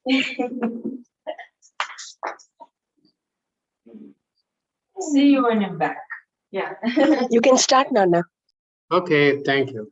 See you when I'm back. Yeah. You can start, Nana. Okay, thank you.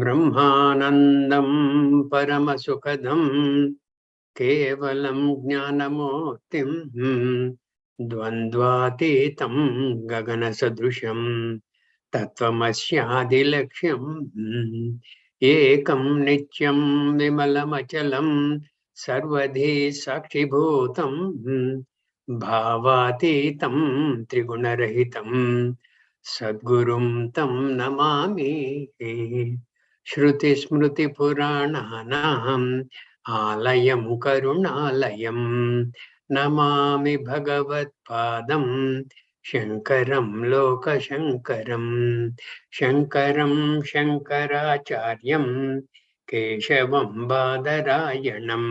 ब्रह्मानन्दं परमसुखदं केवलं ज्ञानमूर्तिं द्वन्द्वातीतं गगनसदृशं तत्त्वमस्यादिलक्ष्यम् एकं नित्यं विमलमचलं सर्वधी साक्षिभूतं भावातीतं त्रिगुणरहितं सद्गुरुं तं नमामि। श्रुतिस्मृतिपुराणानाम् आलयं करुणालयं नमामि भगवत्पादं शङ्करं लोकशङ्करं शङ्करं शङ्कराचार्यं केशवं बादरायणं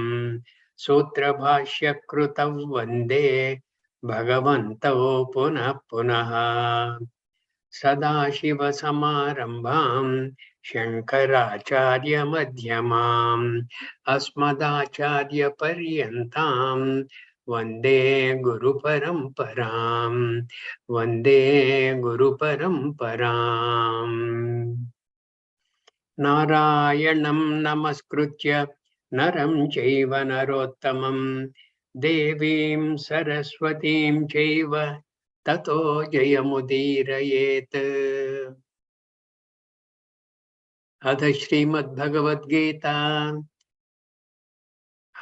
सूत्रभाष्यकृतौ वन्दे भगवन्तौ पुनः पुनः। सदाशिवसमारम्भां शङ्कराचार्यमध्यमाम् अस्मदाचार्यपर्यन्तां वन्दे गुरुपरम्परां वन्दे गुरुपरम्पराम्। नारायणं नमस्कृत्य नरं चैव नरोत्तमं देवीं सरस्वतीं चैव ततो जयमुदीरयेत्। अथ श्रीमद् भगवद गीता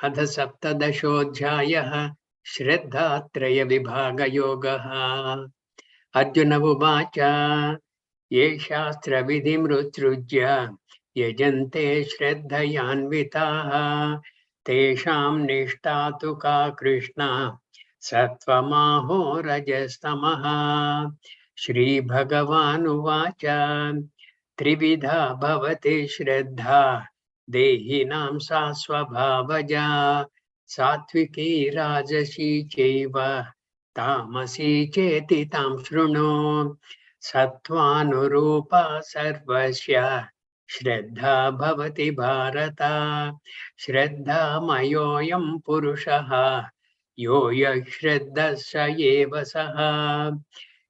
अथ सप्तदशोऽध्यायः श्रद्धात्रय विभागयोगः। अर्जुन उवाच ये शास्त्रविधिमुत्सृज्य यजन्ते श्रद्धयान्विताः तेषां निष्ठा तु का कृष्ण सत्त्वमाहो रजस्तमः। श्रीभगवानुवाच त्रिविधा भवति श्रद्धा देहिनां सा स्वभावजा सात्विकी राजसी चैव तामसी चेति तां शृणु। सत्त्वानुरूपा सर्वस्य श्रद्धा भवति भारत। श्रद्धामयोऽयं पुरुषः यो यश्रद्धः स एव सः।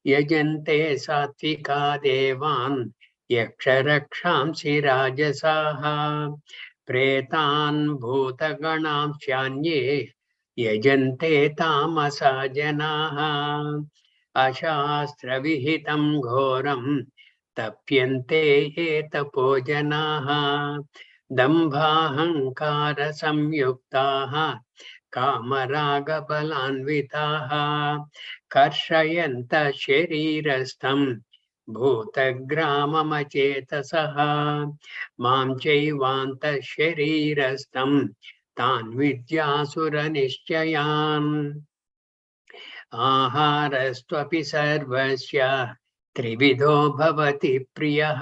यजन्ते सात्विका देवान् यक्षरक्षांसि राजसाः प्रेतान् भूतगणांश्चान्ये यजन्ते तामसा जनाः। अशास्त्रविहितं घोरं तप्यन्ते ये तपो जनाः दम्भाहङ्कारसंयुक्ताः कामरागबलान्विताः कर्षयन्तः शरीरस्थं भूतग्राममचेतसः मां चैवान्तः शरीरस्थं तान् विद्यासुरनिश्चयान्। आहारस्त्वपि सर्वस्य त्रिविधो भवति प्रियः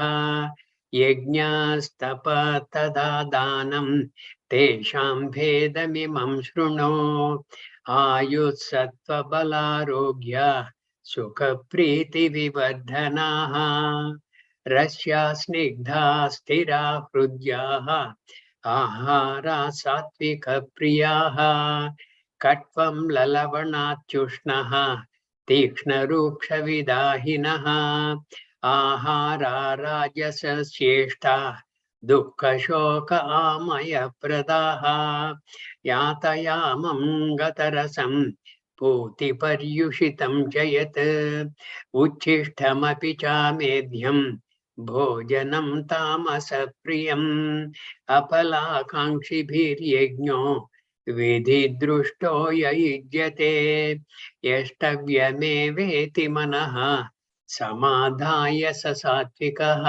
यज्ञस्तपः तथा दानं तेषां भेदमिमं शृणु। आयुस्सत्त्वबलारोग्य सुखप्रीतिविवर्धनाः रस्या स्निग्धा स्थिरा हृद्याः आहारा सात्विकप्रियाः कट्वं ललवणात्युष्णः तीक्ष्णरूक्षविदाहिनः आहारा राजसस्येष्टा दुःखशोक आमयप्रदाः यातयामं गतरसं पूतिपर्युषितं च यत् उच्छिष्टमपि चामेध्यं भोजनं तामसप्रियम् अपलाकाङ्क्षिभिर्यज्ञो विधिदृष्टो य युज्यते यष्टव्यमेवेति मनः समाधाय स सात्विकः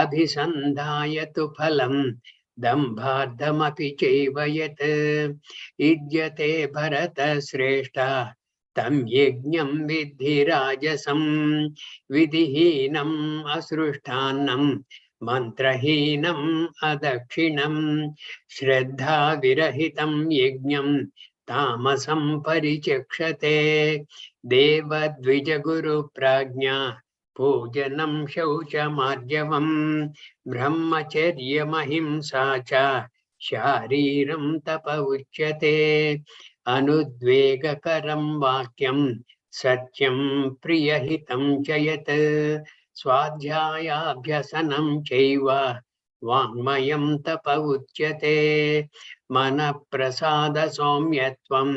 अभिसन्धाय तु फलं dambhardhamapi chaiva yat idyate bharata shrestha tam yajnam vidhi rajasam vidihinam asrushtanam mantrahinam adakshinam shraddha virahitam yajnam tamasam parichakshate deva dvija guru prajna pujanam shauchamarjavam brahmacharyamahimsa cha shariram tapa uchyate anudvegakaram vakyam satyam priyahitam chayat swadhyayabhyasanam chaiva vangmayam tapa uchyate mana prasada somyatvam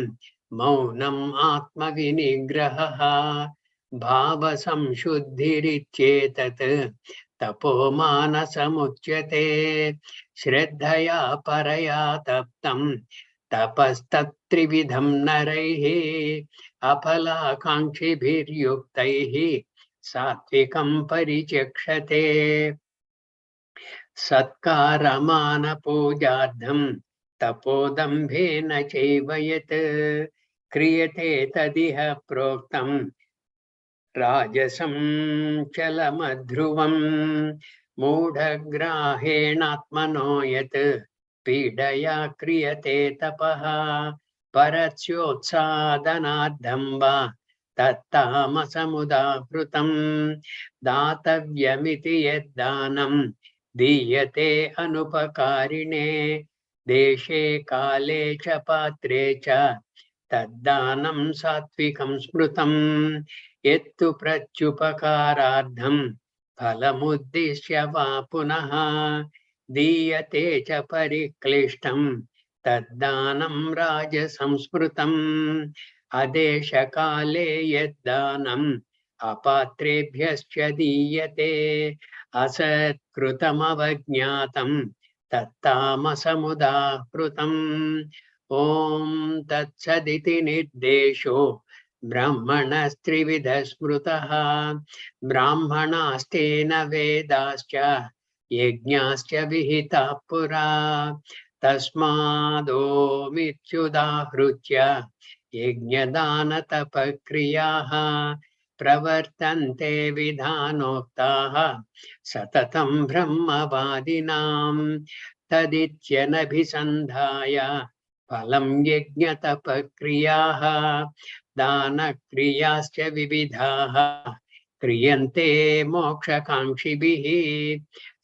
maunam atma vinigraha bhava samshuddhirichetat tapo manasamuchyate shraddhaya paraya taptam tapastatrividham naraihi apalakankshibiryuktaihi satvikam parichakshate satkaramana pujardham tapodambhena chaiva yat kriyate tadiha proktam rajasam chalamadhruvam मूढग्राहेणात्मनो यत् पीडया क्रियते तपः परस्योत्सादनार्थं वा तत्तामसमुदाहृतम् दातव्यमिति यद्दानं दीयते अनुपकारिणे देशे काले च पात्रे च तद्दानं सात्विकं स्मृतम् यत्तु प्रत्युपकारार्थं फलमुद्दिश्य वा पुनः दीयते च परिक्लिष्टं तद्दानं राजसंस्मृतम् अदेशकाले यद्दानम् अपात्रेभ्यश्च दीयते असत्कृतमवज्ञातं तत्तामसमुदाहृतम् ॐ तत्सदिति निर्देशो ब्राह्मणस्त्रिविध स्मृतः ब्राह्मणास्तेन वेदाश्च यज्ञाश्च विहिताः पुरा तस्मादोमित्युदाहृत्य यज्ञदानतपक्रियाः प्रवर्तन्ते विधानोक्ताः सततं ब्रह्मवादिनां तदित्यनभिसन्धाय फलं यज्ञतपक्रियाः दानक्रियाश्च विविधाः क्रियन्ते मोक्षकाङ्क्षिभिः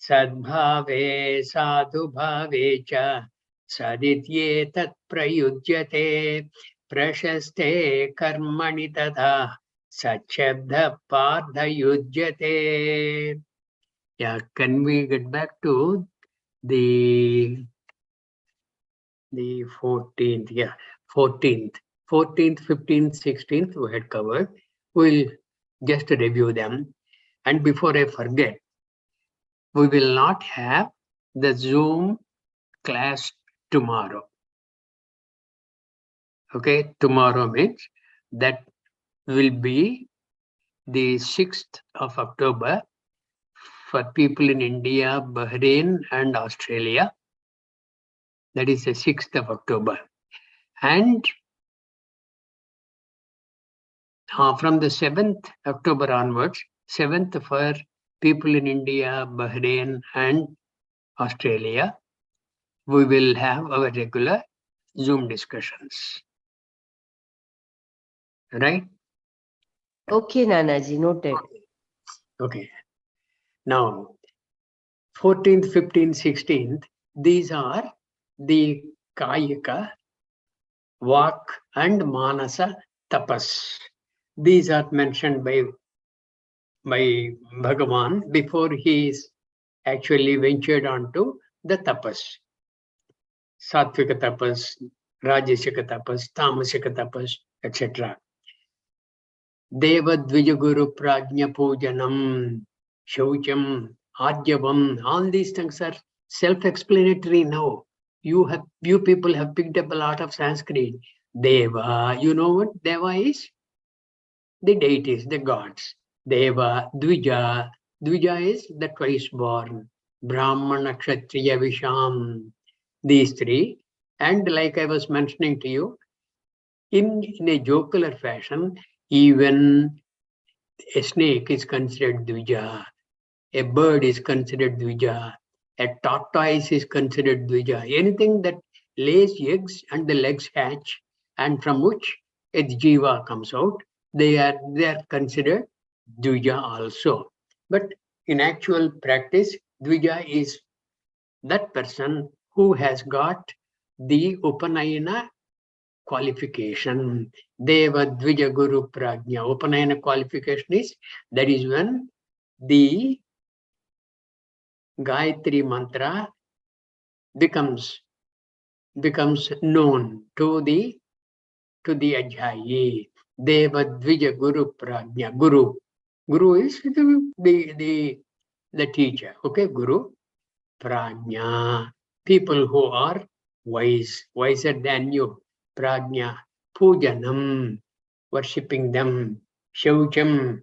सद्भावे साधुभावे च सदित्येतत् प्रयुज्यते प्रशस्ते कर्मणि तथा सच्छब्दः पार्थयुज्यते. Yeah, can we get back to the 14th? Yeah, 14th, 15th, 16th we had covered. We'll just review them. And before I forget, we will not have the Zoom class tomorrow. Okay, tomorrow means that will be the 6th of October for people in India, Bahrain, and Australia. That is the 6th of October. And from the 7th October onwards, 7th for people in India, Bahrain, and Australia, we will have our regular Zoom discussions. Right? Okay, Nanaji, noted. Okay. Now, 14th, 15th, 16th, these are the Kayika, Vak, and Manasa tapas. These are mentioned by Bhagavan before he is actually ventured onto the tapas. Satvika tapas, Rajasika tapas, Tamasika tapas, etc. Deva Dvijaguru Prajna Pujanam, Shaucham, Adyavam, all these things are self-explanatory now. You people have picked up a lot of Sanskrit. Deva, you know what Deva is? The deities, the gods. Deva, Dvija. Dvija is the twice born. Brahmana, Kshatriya, Visham, these three. And like I was mentioning to you, in a jocular fashion, even a snake is considered Dvija, a bird is considered Dvija, a tortoise is considered Dvija. Anything that lays eggs and the legs hatch, and from which a jiva comes out, they are considered Dvija also. But in actual practice, Dvija is that person who has got the Upanayana qualification. Deva Dvija Guru Prajna. Upanayana qualification is, that is when the Gayatri mantra becomes known to the Ajhayi. Deva Dvija Guru Prajna. Guru is the teacher. Okay, Guru Prajna. People who are wise, wiser than you. Prajna. Pujanam. Worshipping them. Shaucham.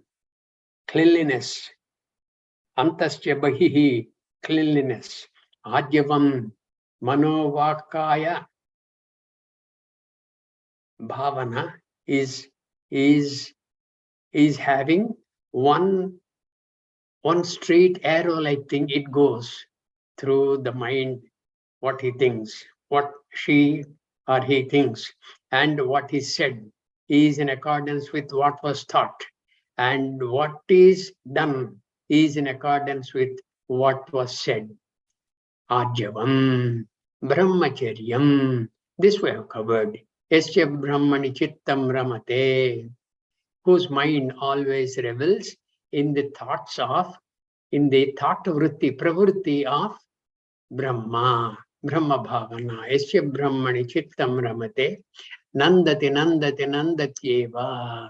Cleanliness. Antasya Bahihi. Cleanliness. Adyavam. Manovakaya. Bhavana is having one straight arrow, like thing. It goes through the mind, what he thinks, what she or he thinks, and what is said is in accordance with what was thought, and what is done is in accordance with what was said. Arjavam, Brahmacharyam, this we have covered. Yasya Brahmani Chittam Ramate, whose mind always revels in the thoughts of, in the thought vritti, pravritti of Brahma, Brahma Bhavana. Yasya Brahmani Chittam Ramate, Nandati Nandati Nandatyeva.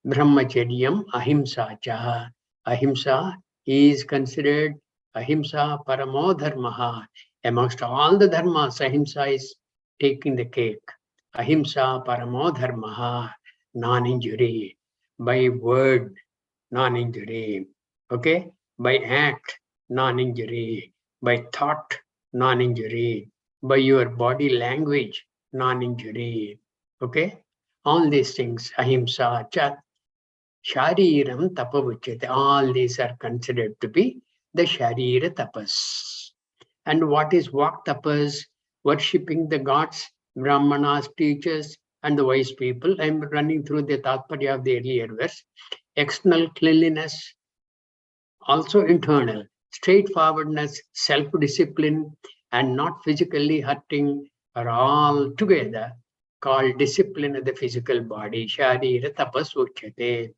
Brahmacharyam Ahimsa cha. Ahimsa is considered Ahimsa Paramo Dharmaha. Amongst all the dharmas, Ahimsa is taking the cake. Ahimsa Paramo Dharmaha, non-injury. By word, non-injury. Okay? By act, non-injury. By thought, non-injury. By your body language, non-injury. Okay? All these things, Ahimsa, Chat, Shariram Tapavachyate. All these are considered to be the Sharira Tapas. And what is Vak Tapas? Worshipping the gods, Brahmanas, teachers, and the wise people. I'm running through the Tatparya of the earlier verse. External cleanliness, also internal. Straightforwardness, self-discipline, and not physically hurting are all together called discipline of the physical body. Sharira Tapas Uchyate.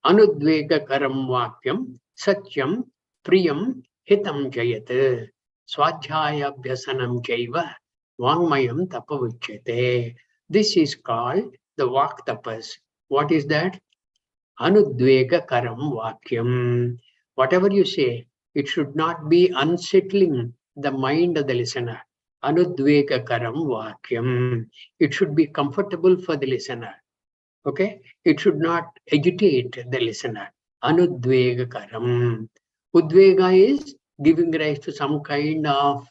Anudvega Karam Vakyam, Satyam, Priyam, Hitam Jayat, Swadhyaya Bhyasanam Jaiva, Vangmayam Tapavichyate. This is called the Vak Tapas. What is that? Anudvega Karam Vakyam. Whatever you say, it should not be unsettling the mind of the listener. Anudvega Karam Vakyam. It should be comfortable for the listener. Okay, it should not agitate the listener. Anudvega karam. Udvega is giving rise to some kind of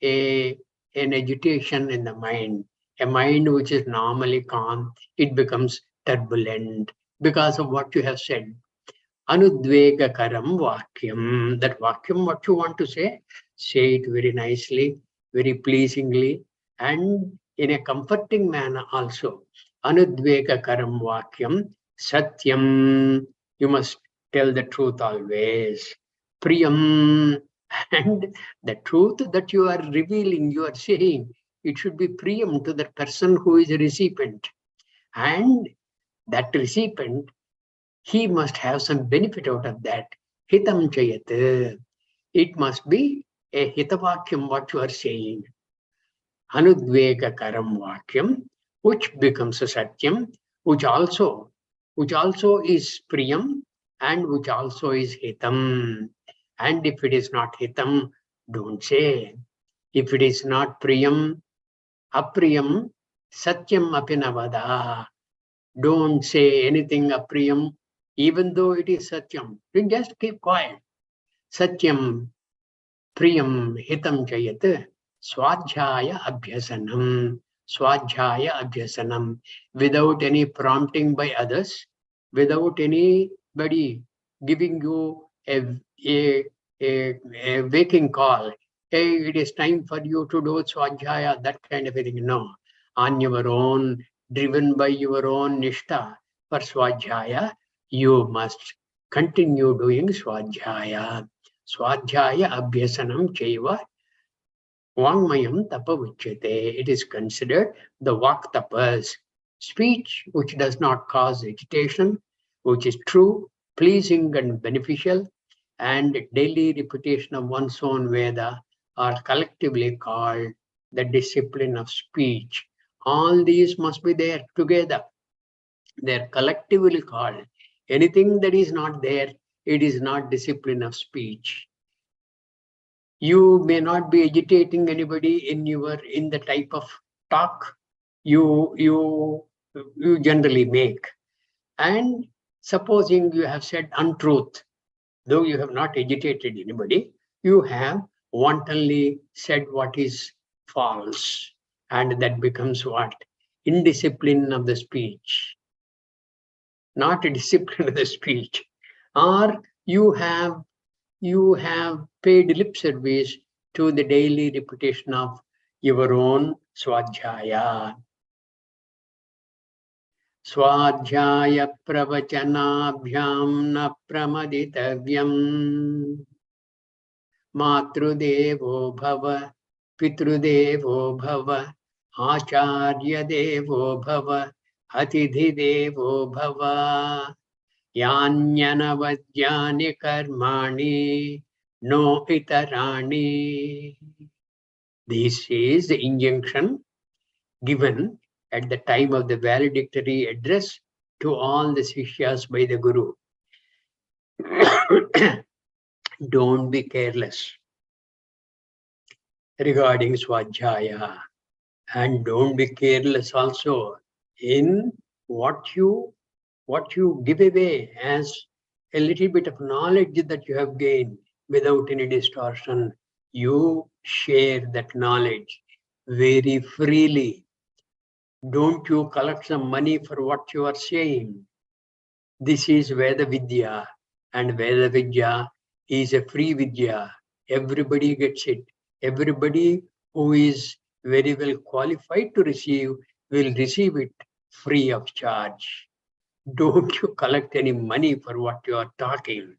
an agitation in the mind. A mind which is normally calm, it becomes turbulent because of what you have said. Anudvega karam vakyam. That vakyam, what you want to say it very nicely, very pleasingly, and in a comforting manner also. Anudvega karam vakyam, satyam, you must tell the truth always. Priyam, and the truth that you are revealing, you are saying, it should be priyam to the person who is a recipient. And that recipient, he must have some benefit out of that. Hitam chayat. It must be a hitavakyam, what you are saying. Anudvega karam vakyam, which becomes a satyam, which also is priyam, and which also is hitam. And if it is not hitam, don't say. If it is not priyam, apriyam, satyam apinavada. Don't say anything apriyam, even though it is satyam. You just keep quiet. Satyam, priyam hitam chayat swadhyaya abhyasanam. Swadhyaya abhyasanam. Without any prompting by others, without anybody giving you a, a waking call. Hey, it is time for you to do swadhyaya, that kind of a thing. No. On your own, driven by your own nishta for swadhyaya, you must continue doing swadhyaya. Swadhyaya abhyasanam chaiva vangmayam tapa uchyate. It is considered the vak tapas. Speech which does not cause agitation, which is true, pleasing and beneficial, and daily repetition of one's own Veda are collectively called the discipline of speech. All these must be there together. They are collectively called. Anything that is not there, it is not discipline of speech. You may not be agitating anybody in the type of talk you generally make. And supposing you have said untruth, though you have not agitated anybody, you have wantonly said what is false. And that becomes what? Indiscipline of the speech. Not a discipline of the speech. Or you have paid lip service to the daily repetition of your own swadhyaya. Swadhyaya pravachanabhyam na pramaditavyam. Matrudevo bhava, pitrudevo bhava, acharya devo bhava, atithi devo bhava. Yanyanavadyani karmani no itarani. This is the injunction given at the time of the valedictory address to all the Sishyas by the Guru. Don't be careless regarding Swadhyaya, and don't be careless also in what you give away as a little bit of knowledge that you have gained without any distortion. You share that knowledge very freely. Don't you collect some money for what you are saying. This is Veda Vidya, and Veda Vidya is a free Vidya. Everybody gets it. Everybody who is very well qualified to receive will receive it free of charge. Don't you collect any money for what you are talking.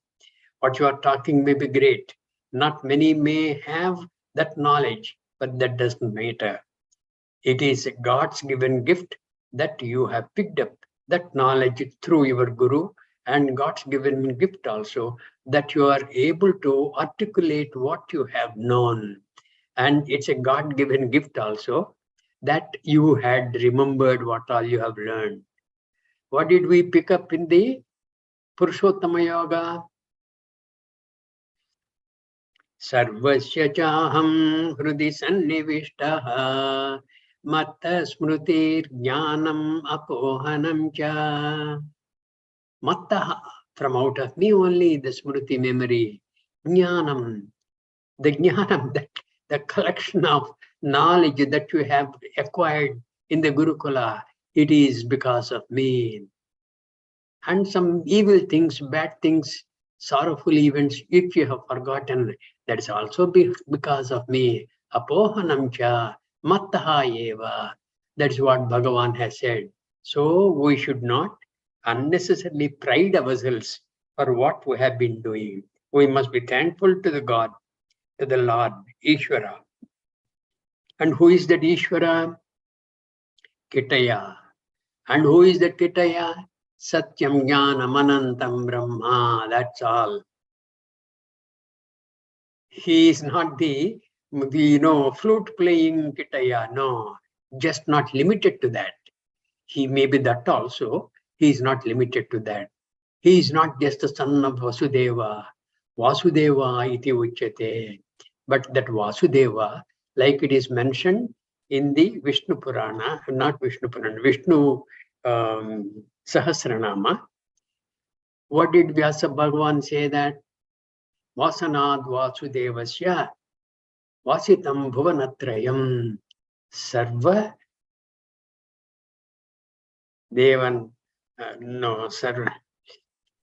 What you are talking may be great. Not many may have that knowledge, but that doesn't matter. It is God's given gift that you have picked up that knowledge through your Guru, and God's given gift also that you are able to articulate what you have known. And it's a God-given gift also that you had remembered what all you have learned. What did we pick up in the Purushottama Yoga? Sarvasya chaham hrudi sannivishtaha matta smrutir jnanam apohanam cha. Matta, from out of me only the smruti memory. Jnanam, the jnanam, the collection of knowledge that you have acquired in the Gurukula, it is because of me. And some evil things, bad things, sorrowful events, if you have forgotten, that is also because of me. Apohanam cha mattaha eva. That's what Bhagavan has said. So we should not unnecessarily pride ourselves for what we have been doing. We must be thankful to the God, to the Lord, Ishvara. And who is that Ishvara? Kitaya. And who is that Kitaya? Satyam Jnanam Anantam Brahma. That's all. He is not the flute playing Kitaya. No, just not limited to that. He may be that also. He is not limited to that. He is not just the son of Vasudeva. Vasudeva iti uchyate. But that Vasudeva, like it is mentioned in the Vishnu Purana, not Vishnu Purana, Vishnu Sahasranama. What did Vyasa Bhagavan say that? Vasanad Vasudevasya Vasitam bhuvanatrayam sarva devan no sarva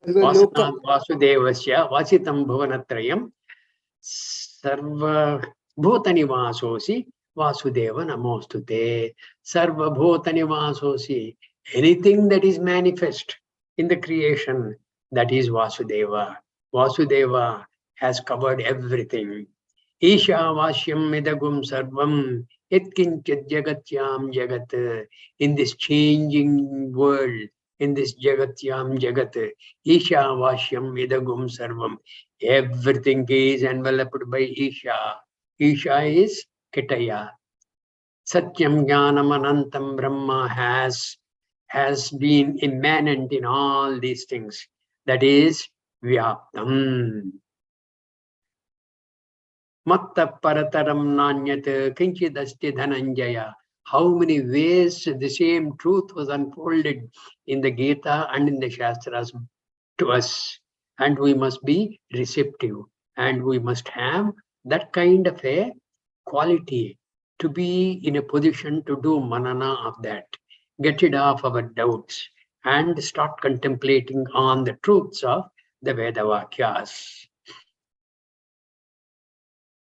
vasudevasya vasitam bhuvanatrayam sarva bhutanivasosi vasudeva namostute. Sarva bhutanivasosi. Anything that is manifest in the creation, that is Vasudeva. Vasudeva has covered everything. Isha Vashyam Midagum Sarvam Yatkinchit Jagatyam Jagat. In this changing world, in this Jagatyam Jagat, Isha Vashyam Midagum Sarvam. Everything is enveloped by Isha. Isha is Kitaya. Satyam Jnanam Anantam Brahma has been immanent in all these things. That is Vyaptam. Matta Parataram Nanyat Kinchidasti Dhananjaya. How many ways the same truth was unfolded in the Gita and in the Shastras to us. And we must be receptive. And we must have that kind of a quality to be in a position to do manana of that. Get rid of our doubts and start contemplating on the truths of the Veda Vakyas.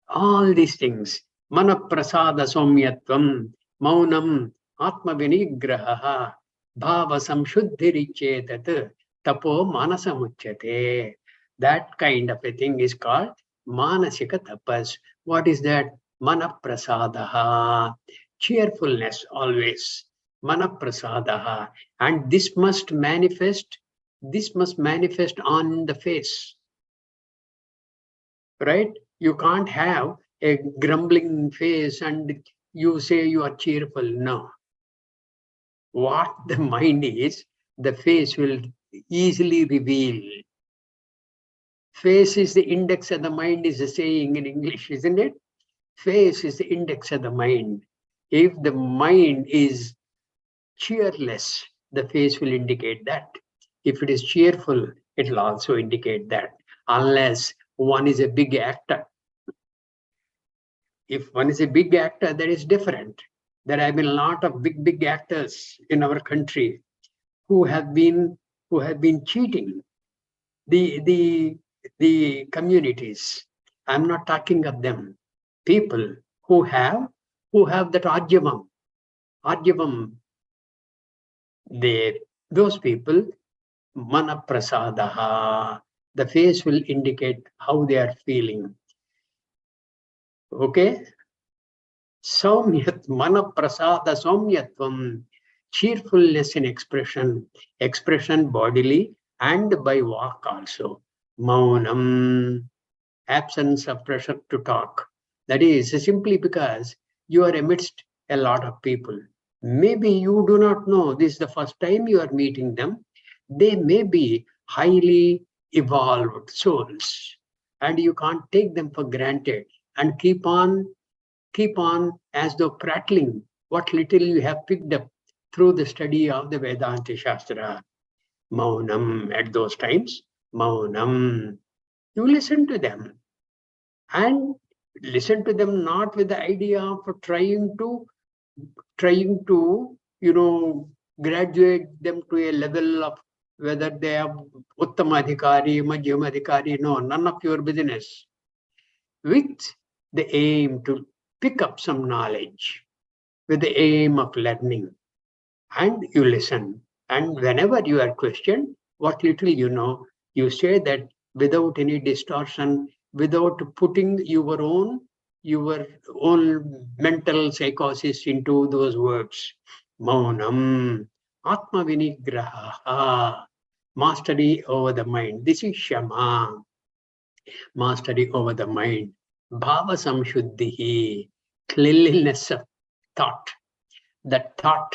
All these things, manaprasada somyatvam, maunam, atma vinigraha, bhava samshuddhirichetat, tapo manasamuchyate. That kind of a thing is called manasika tapas. What is that? Manaprasadaha, cheerfulness always. Manaprasadaha. And this must manifest on the face. Right? You can't have a grumbling face and you say you are cheerful. No. What the mind is, the face will easily reveal. Face is the index of the mind, is a saying in English, isn't it? Face is the index of the mind. If the mind is cheerless, the face will indicate that. If it is cheerful, it will also indicate that. Unless one is a big actor. If one is a big actor, that is different. There have been a lot of big actors in our country who have been cheating the communities. I'm not talking of them. People who have that arjavam, those people, mana prasadaha, the face will indicate how they are feeling. Okay? Saumyat, mana prasada saumyatvam, cheerfulness in expression bodily and by walk also. Maunam, absence of pressure to talk. That is simply because you are amidst a lot of people. Maybe you do not know, this is the first time you are meeting them. They may be highly evolved souls, and you can't take them for granted and keep on as though prattling what little you have picked up through the study of the Vedanta Shastra. Maunam, at those times, Maunam. You listen to them, and listen to them not with the idea of trying to graduate them to a level of whether they are Uttamadhikari, Madhyamadhikari. No, none of your business. With the aim to pick up some knowledge, with the aim of learning, and you listen. And whenever you are questioned, what little you know, you say that without any distortion, without putting your own mental psychosis into those words. Maunam, Atma Vinigraha, mastery over the mind. This is Shama, mastery over the mind. Bhava Samshuddhihi, cleanliness of thought. That thought,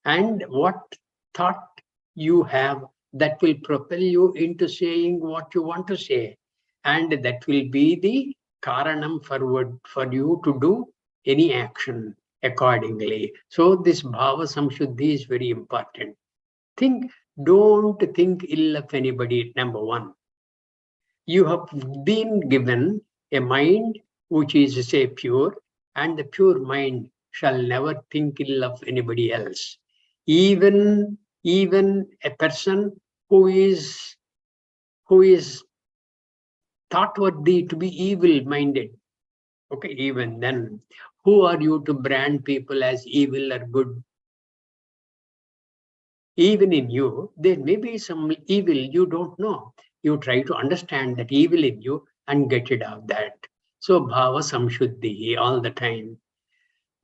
and what thought you have, that will propel you into saying what you want to say. And that will be the karanam for you to do any action accordingly. So this bhava samshuddhi is very important. Don't think ill of anybody, number one. You have been given a mind which is, say, pure, and the pure mind shall never think ill of anybody else. Even a person who is thought worthy to be evil-minded, okay, even then, who are you to brand people as evil or good? Even in you, there may be some evil you don't know. You try to understand that evil in you and get rid of that. So bhava samshuddhi all the time.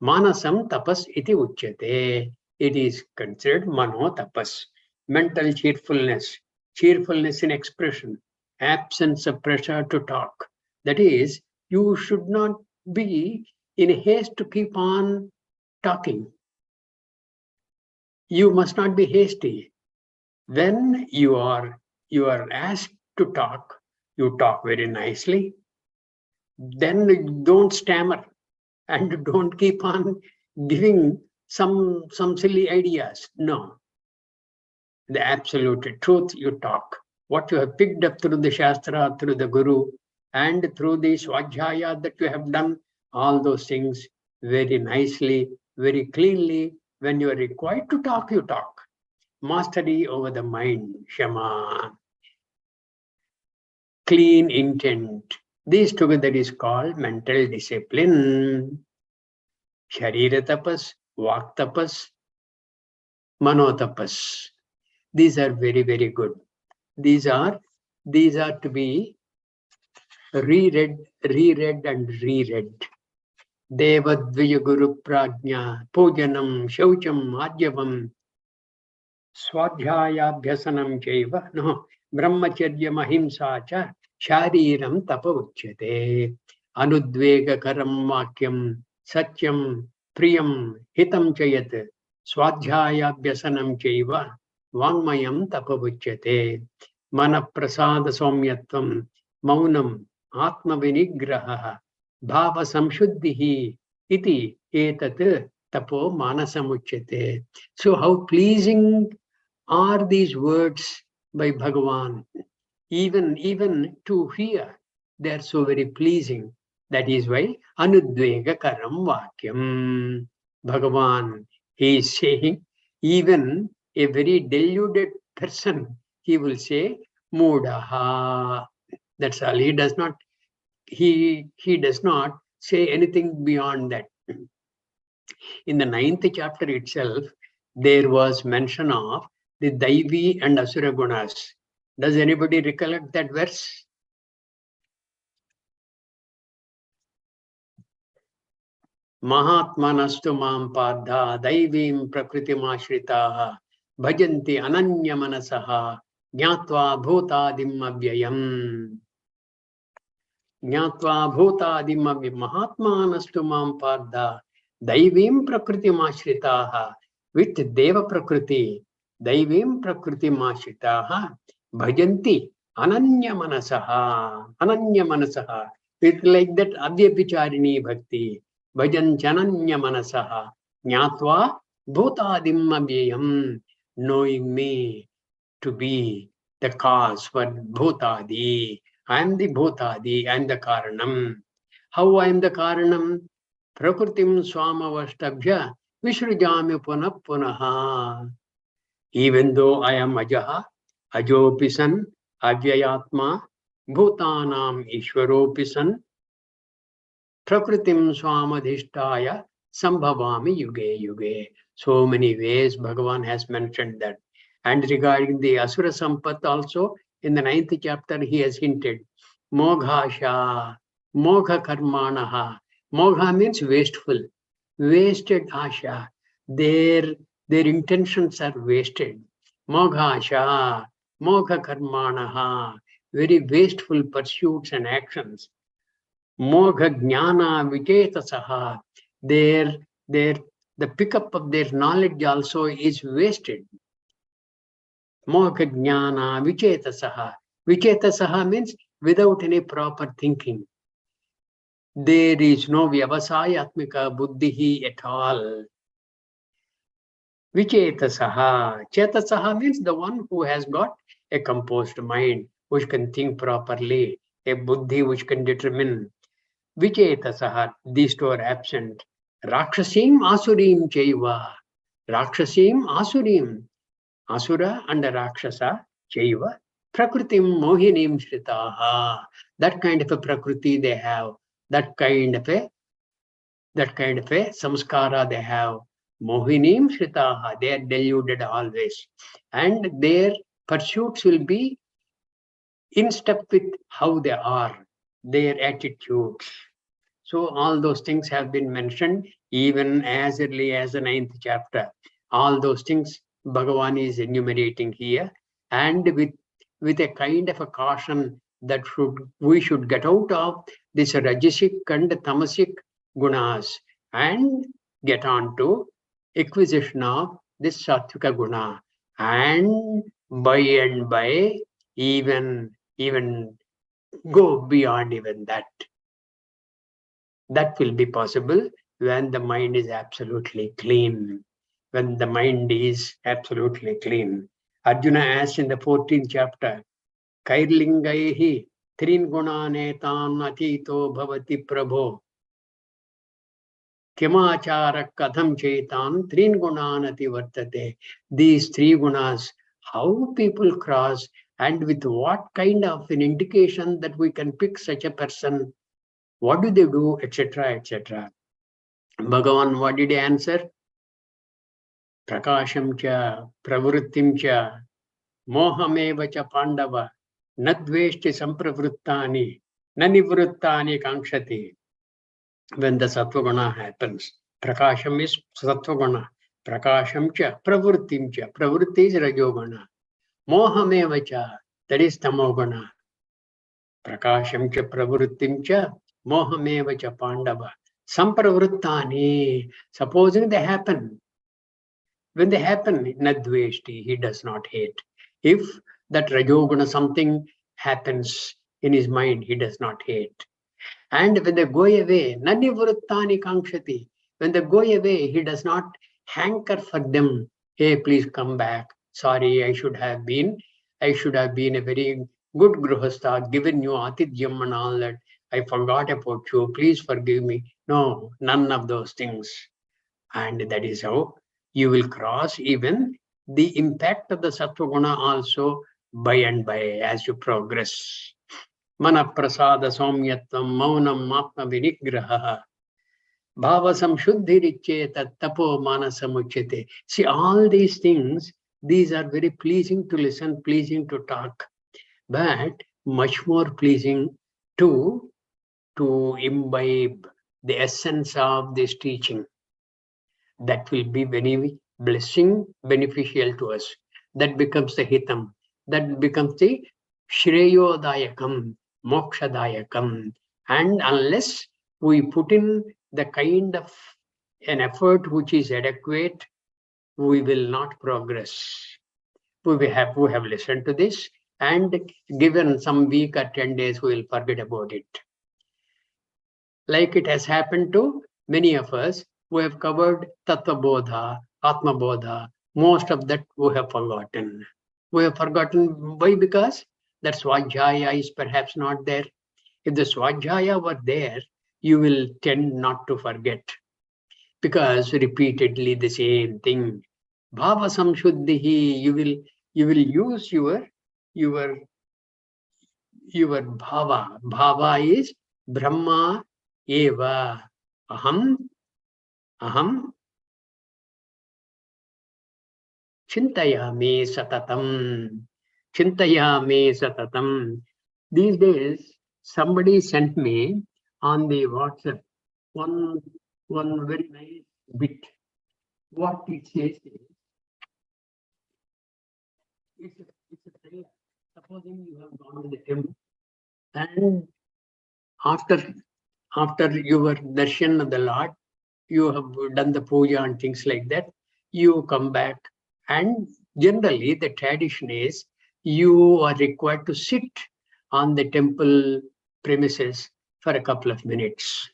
Manasam tapas iti uchyate. It is considered mano tapas. Mental cheerfulness in expression, absence of pressure to talk. That is, you should not be in haste to keep on talking. You must not be hasty. When you are asked to talk, you talk very nicely. Then don't stammer and don't keep on giving some silly ideas. No, the absolute truth you talk. What you have picked up through the Shastra, through the Guru, and through the Swajhaya that you have done, all those things very nicely, very cleanly. When you are required to talk, you talk. Mastery over the mind, Shama. Clean intent. This together is called mental discipline. Sharira tapas, Vak tapas, Mano tapas. These are very, very good. These are to be reread and reread. Devadvaya Guru Prajna, Pujanam, Shaucham, Adyavam, Swadhyaya Bhyasanam Chaiva, no, Brahmacharya Mahimsa cha, Shariram Tapa Uchyate, Anudvega Karam Vakyam, Satyam, Priyam, Hitam Chayat, Swadhyaya Bhyasanam Chaiva, Vangmayam Tapa Uchyate, Manaprasada Somyatvam, Maunam, Atma Vinigraha, Bhava Samshuddhihi, Iti, Etat, Tapo Manasamuchyate. So how pleasing are these words by Bhagavan? Even to hear, they are so very pleasing. That is why Anudvega Karam Vakyam. Bhagavan, he is saying, even a very deluded person, he will say, Mudaha. That's all. He does not say anything beyond that. In the 9th chapter itself, there was mention of the Daivi and Asura Gunas. Does anybody recollect that verse? Mahatmanastu mam padha Daivim prakritimashritah bhajanti ananya manasaha jnatva bhutadim avyayam. Jnatva bhutadim avyayam. Mahatmanastu mam padha Daivim prakritimashritah. With Deva Prakriti, Daivim Prakriti Mashitaha, Bhajanti, Ananya Manasaha. It's like that Adhyapicharini Bhakti, Bhajan Chananya Manasaha, Nyatva Bhutadim Abhyayam, knowing me to be the cause for Bhutadi. I am the Bhutadi, I am the Karanam. How I am the Karanam? Prakritim Swamavashtabhya. Vishrujami punah punaha. Even though I am Ajaha, Ajopisan, Avyayatma, Bhutanam Ishwaropisan, Prakritim Swamadhishtaya, Sambhavami Yuge Yuge. So many ways Bhagavan has mentioned that. And regarding the Asura Sampat also, in the 9th chapter, he has hinted, Moghasha, Mogha Karmanaha. Mogha means wasteful. Wasted asha, their intentions are wasted. Mogha asha, mogha karmanaha, very wasteful pursuits and actions. Mogha jnana vichetasaha, the pickup of their knowledge also is wasted. Mogha jnana vichetasaha. Vichetasaha means without any proper thinking. There is no vyavasayatmika buddhihi at all. Vichetasaha. Chetasaha means the one who has got a composed mind, which can think properly, a buddhi which can determine. Vichetasaha, these two are absent. Rakshasim Asurim Chaiva. Rakshasim Asurim. Asura and Rakshasa Chaiva. Prakritim Mohinim Shritaha. That kind of a Prakriti they have. That kind of a samskara they have. Mohinim Shritaha. They are deluded always. And their pursuits will be in step with how they are, their attitudes. So all those things have been mentioned even as early as the 9th chapter. All those things Bhagavan is enumerating here, and with a kind of a caution that we should get out of this Rajasic and Tamasic gunas and get on to acquisition of this Sattvika guna, and by and by even go beyond even that. That will be possible when the mind is absolutely clean. When the mind is absolutely clean. Arjuna asks in the 14th chapter, Kairlingaihi trin gunanetan atito bhavati prabho. Kimachara kadham chetan trin gunanati vartate. These three gunas, how people cross, and with what kind of an indication that we can pick such a person, what do they do, etc., etc. Bhagavan, what did he answer? Prakasham cha, pravrittim cha, mohameva cha pandava, nadveshti sampravruttani, nanivruttani kankshati. When the sattvaguna happens, prakasham is sattvaguna, prakasham cha, pravrittim cha, pravritti is rajoguna, mohameva cha, that is tamoguna. Prakasham cha, pravrittim cha, mohameva cha pandava. Sampravruttani, supposing they happen. When they happen, nadveshti, he does not hate. If that rajoguna something happens in his mind, he does not hate. And when they go away, nanivruttani kankshati, when they go away, he does not hanker for them. Hey, please come back. Sorry, I should have been a very good gruhastha, given you atidhyam and all that. I forgot about you. Please forgive me. No, none of those things. And that is how you will cross even the impact of the sattvaguna also by and by as you progress. Mana prasada somyatvam maunam atma vinigraha bhava samshuddhiricheta tapo manasamuchete. See, all these things, these are very pleasing to listen, pleasing to talk, but much more pleasing to imbibe the essence of this teaching. That will be very blessing, beneficial to us. That becomes the hitam. That becomes the shreyodayakam, mokshadayakam. And unless we put in the kind of an effort which is adequate, we will not progress. We have listened to this, and given some week or 10 days, we will forget about it. Like it has happened to many of us, we have covered Tattva Bodha, Atma Bodha. Most of that we have forgotten. We have forgotten. Why? Because that Swajjaya is perhaps not there. If the Swajjaya were there, you will tend not to forget. Because repeatedly the same thing. Bhava Samshuddhihi, you will use your bhava. Bhava is Brahma eva. Aham chintayami satatam. Chintayami satatam. These days, somebody sent me on the WhatsApp one very nice bit. What it says is, it's a prayer. Supposing you have gone to the temple, and after your darshan of the Lord, you have done the puja and things like that, you come back, and generally the tradition is you are required to sit on the temple premises for a couple of minutes.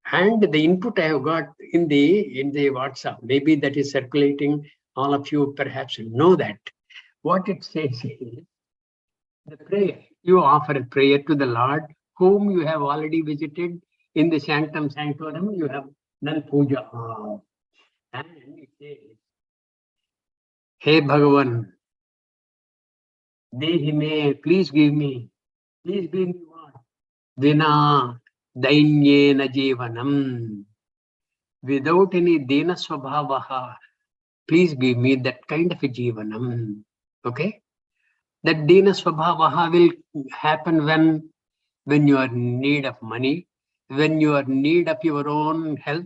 And the input I have got in the WhatsApp, maybe that is circulating, all of you perhaps know that. What it says is, the prayer, you offer a prayer to the Lord whom you have already visited in the sanctum sanctorum, you have done puja. And it says, Hey Bhagavan, Dehi me, please give me what? Vina dainyena jivanam. Without any dena swabhavaha, please give me that kind of a jivanam. Okay? That dena swabhavaha will happen when you are in need of money, when you are in need of your own health.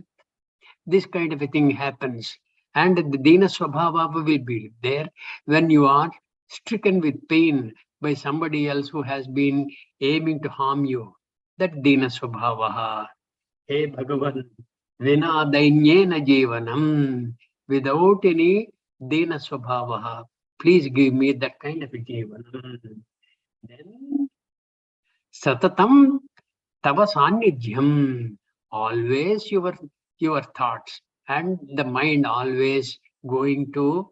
This kind of a thing happens. And the dena swabhava will be there when you are stricken with pain by somebody else who has been aiming to harm you. That dena swabhavaha. Hey Bhagavan, vina dainyena jivanam. Without any dena swabhavaha, please give me that kind of a jivanam. Then satatam tava sannidhyam. Always your thoughts and the mind always going to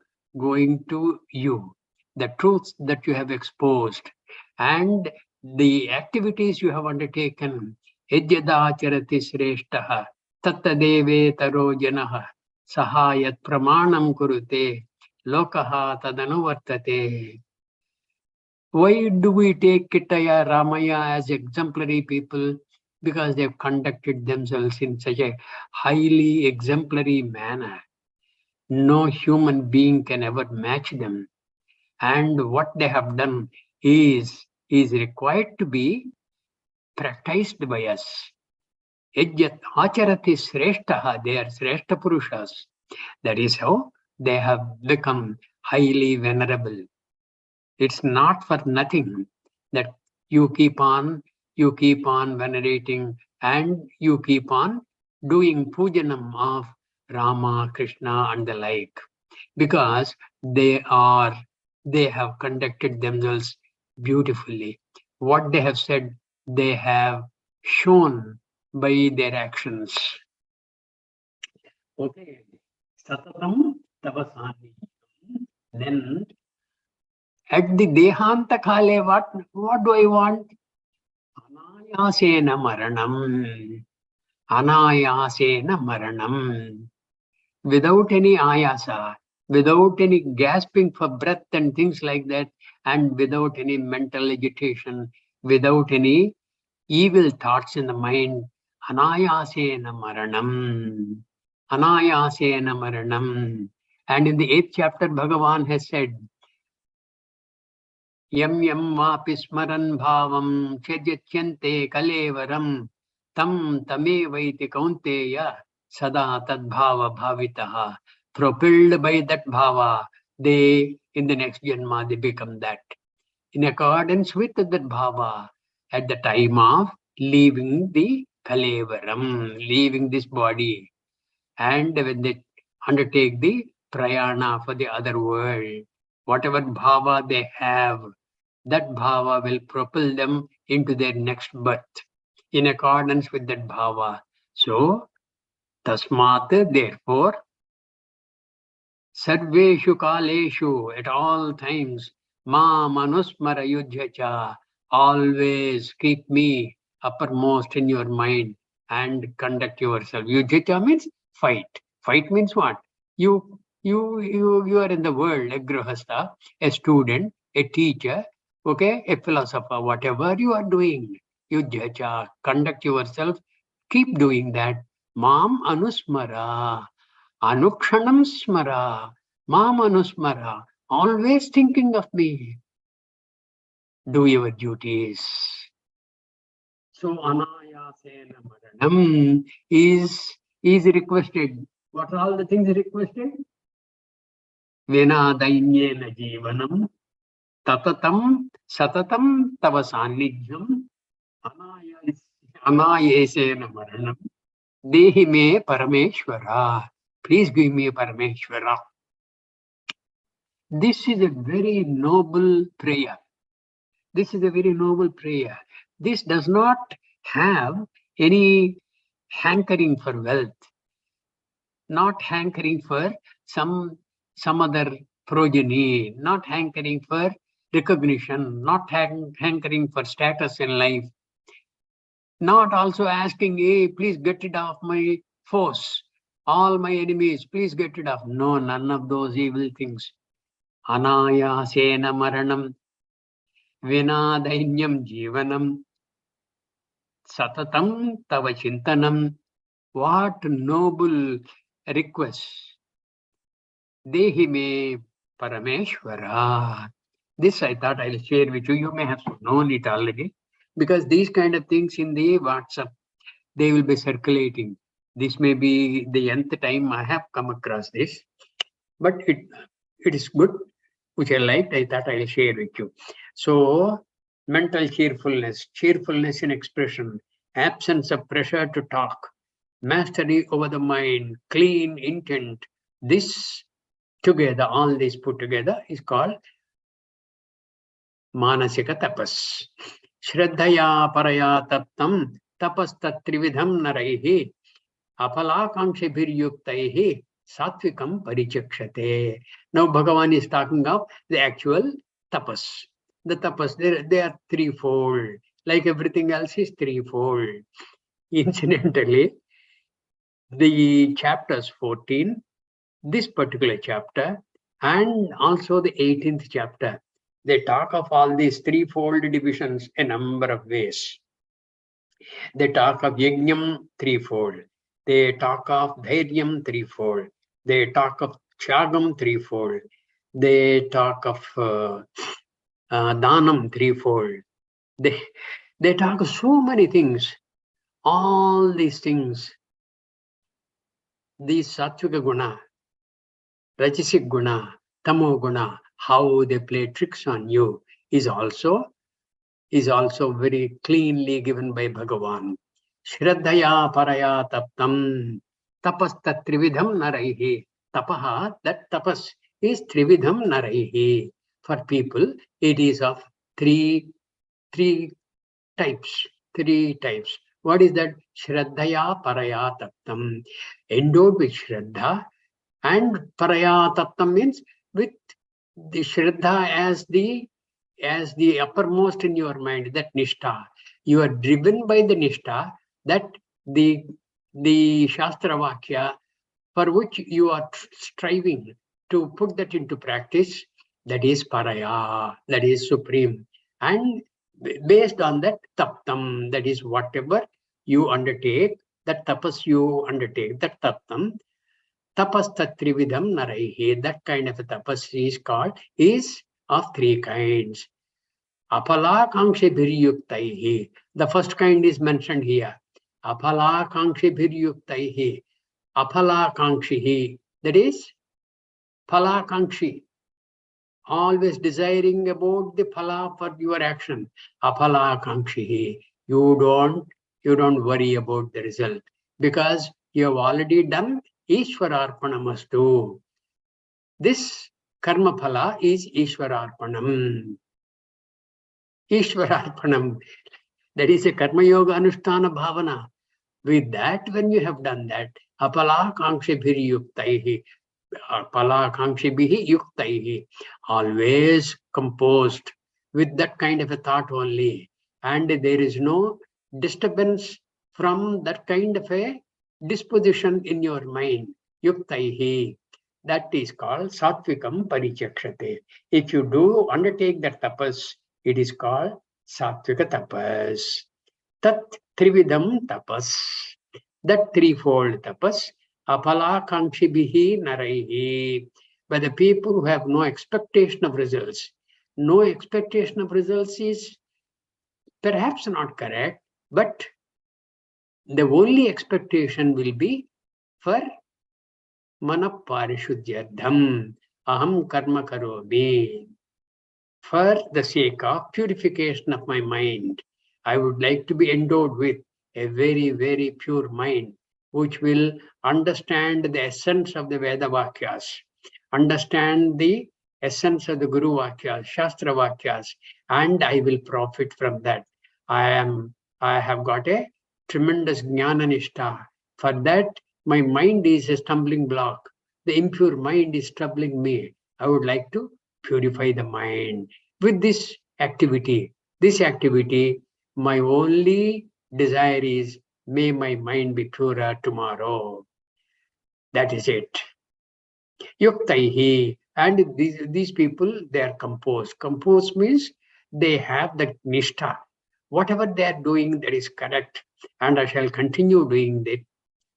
you, the truths that you have exposed and the activities you have undertaken. Yajyadacharati shreshtaha tattadeve taro janaha sahayat pramanam kurute lokaha tadanuvartate. Why do we take Kittaya, Ramaya as exemplary people? Because they've conducted themselves in such a highly exemplary manner. No human being can ever match them. And what they have done is required to be practiced by us. Yajyat acharati sreshtaha, they are sreshta purushas. That is how they have become highly venerable. It's not for nothing that you keep on venerating and you keep on doing pujanam of Rama, Krishna and the like, because they have conducted themselves beautifully. What they have said, they have shown by their actions. Okay. Satatam tavasani. Then at the Dehanta Kale, what do I want? Anayasena Maranam. Anayasena Maranam. Without any ayasa, without any gasping for breath and things like that, and without any mental agitation, without any evil thoughts in the mind. Anayasena Maranam. Anayasena Maranam. And in the 8th chapter, Bhagavan has said, Yam yam vapi smaran bhavam chedyatyante kalevaram tam tamevaiti kaunteya sada tad bhava bhavitaha. Propelled by that bhava, they, in the next janma, they become that. In accordance with that bhava, at the time of leaving the kalevaram, leaving this body, and when they undertake the prayana for the other world, whatever bhava they have, that bhava will propel them into their next birth in accordance with that bhava. So, tasmat, therefore, sarveshu kaleshu, at all times, ma manusmara yudhyacha, always keep me uppermost in your mind and conduct yourself. Yudhyacha means fight. Fight means what? You are in the world, a grihastha, a student, a teacher, okay, a philosopher, whatever you are doing, yudhyacha, conduct yourself, keep doing that. Mam anusmara, anukshanam smara, mam anusmara, always thinking of me. Do your duties. So anayasena maranam is requested. What are all the things requested? Vena dainyena jivanam, tatatam satatam tava sannidhyam, anayesena maranam, dehi me parameshwara. Please give me Parameshwara. This is a very noble prayer. This is a very noble prayer. This does not have any hankering for wealth, not hankering for some other progeny, not hankering for recognition, not hankering for status in life. Not also asking, hey, please get rid of my foes, all my enemies, please get rid of. No, none of those evil things. Anayasena maranam, vina dainyam jivanam, satatam tava chintanam. What noble requests. Dehi me Parameshwara. This I thought I'll share with you. You may have known it already, because these kind of things in the WhatsApp, they will be circulating. This may be the nth time I have come across this, but it is good, which I liked. I thought I'll share with you. So, mental cheerfulness in expression, absence of pressure to talk, mastery over the mind, clean intent. This together, all this put together is called Manasika tapas. Shraddhaya paraya taptam tapas tatrividham naraihi apalakankshabhiryuktaihi satvikam parichakshate. Now Bhagavan is talking of the actual tapas. The tapas, they are threefold. Like everything else is threefold. Incidentally, the chapters 14, this particular chapter, and also the 18th chapter, they talk of all these threefold divisions a number of ways. They talk of yajnam threefold. They talk of dhairyam threefold. They talk of tyagam threefold. They talk of danam threefold. They talk of so many things. All these things, these sattvika guna, rajasic guna, tamo guna, how they play tricks on you is also very cleanly given by Bhagavan. Shraddhaya paraya taptam tapas tatrividham naraihi. Tapaha, that tapas is trividham naraihi. For people, it is of three types. Three types. What is that? Shraddhaya paraya taptam. Endowed with Shraddha, and paraya taptam means with the Shraddha as the uppermost in your mind, that nishtha. You are driven by the nishtha, that the Shastra Vakya for which you are striving to put that into practice, that is paraya, that is supreme. And based on that taptam, that is whatever you undertake, that tapas you undertake, that taptam, tapas tatrividham naraihi, that kind of a tapas is of three kinds. Apalakankshabhiryuktaihi. The first kind is mentioned here. Apalakankshabhiryuktaihi. Apalakangshihi. That is palakankshi. Always desiring about the phala for your action. Apalakangshihi. You don't worry about the result, because you have already done Ishwararpanamastu. This karma phala is Ishwararpanam. Ishwararpanam. That is a karma yoga anushtana bhavana. With that, when you have done that, apalakankshibhiri yuktaihi, apalakankshibhihi yuktaihi, always composed with that kind of a thought only. And there is no disturbance from that kind of a disposition in your mind. Yuktaihi. That is called Satvikam Parichakshate. If you do undertake that tapas, it is called Satvika tapas. Tat trividam tapas. That threefold tapas. Apalakangshibihi naraihi. By the people who have no expectation of results. No expectation of results is perhaps not correct, but the only expectation will be for Manaparishuddhyadham, aham karma karomi. For the sake of purification of my mind, I would like to be endowed with a very, very pure mind, which will understand the essence of the Veda Vakyas, understand the essence of the Guru Vakyas, Shastra Vakyas, and I will profit from that. I have got a tremendous Jnana Nishtha. For that, my mind is a stumbling block. The impure mind is troubling me. I would like to purify the mind with this activity. This activity, my only desire is, may my mind be purer tomorrow. That is it. Yuktaihi. And these people, they are composed. Composed means they have the nishtha. Whatever they are doing, that is correct. And I shall continue doing it.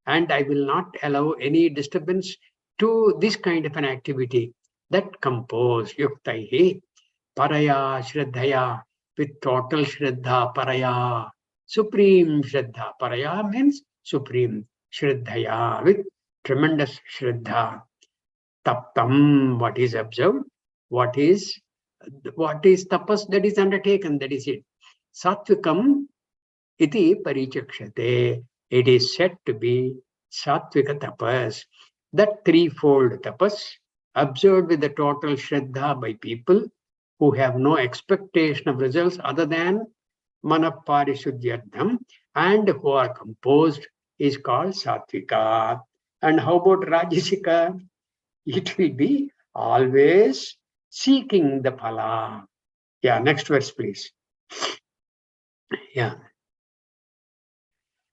And I will not allow any disturbance to this kind of an activity. That composed. Yuktaihi. Paraya Shraddhaya. With total Shraddha. Paraya. Supreme Shraddha. Paraya means supreme. Shraddhaya. With tremendous Shraddha. Taptam, what is observed, what is tapas that is undertaken, that is it. Satvikam iti parichakshate. It is said to be Satvika tapas. That threefold tapas observed with the total Shraddha by people who have no expectation of results other than Manaparishuddhyardham and who are composed is called Satvika. And how about Rajasika? It will be always seeking the phala. Yeah, next verse, please. Yeah.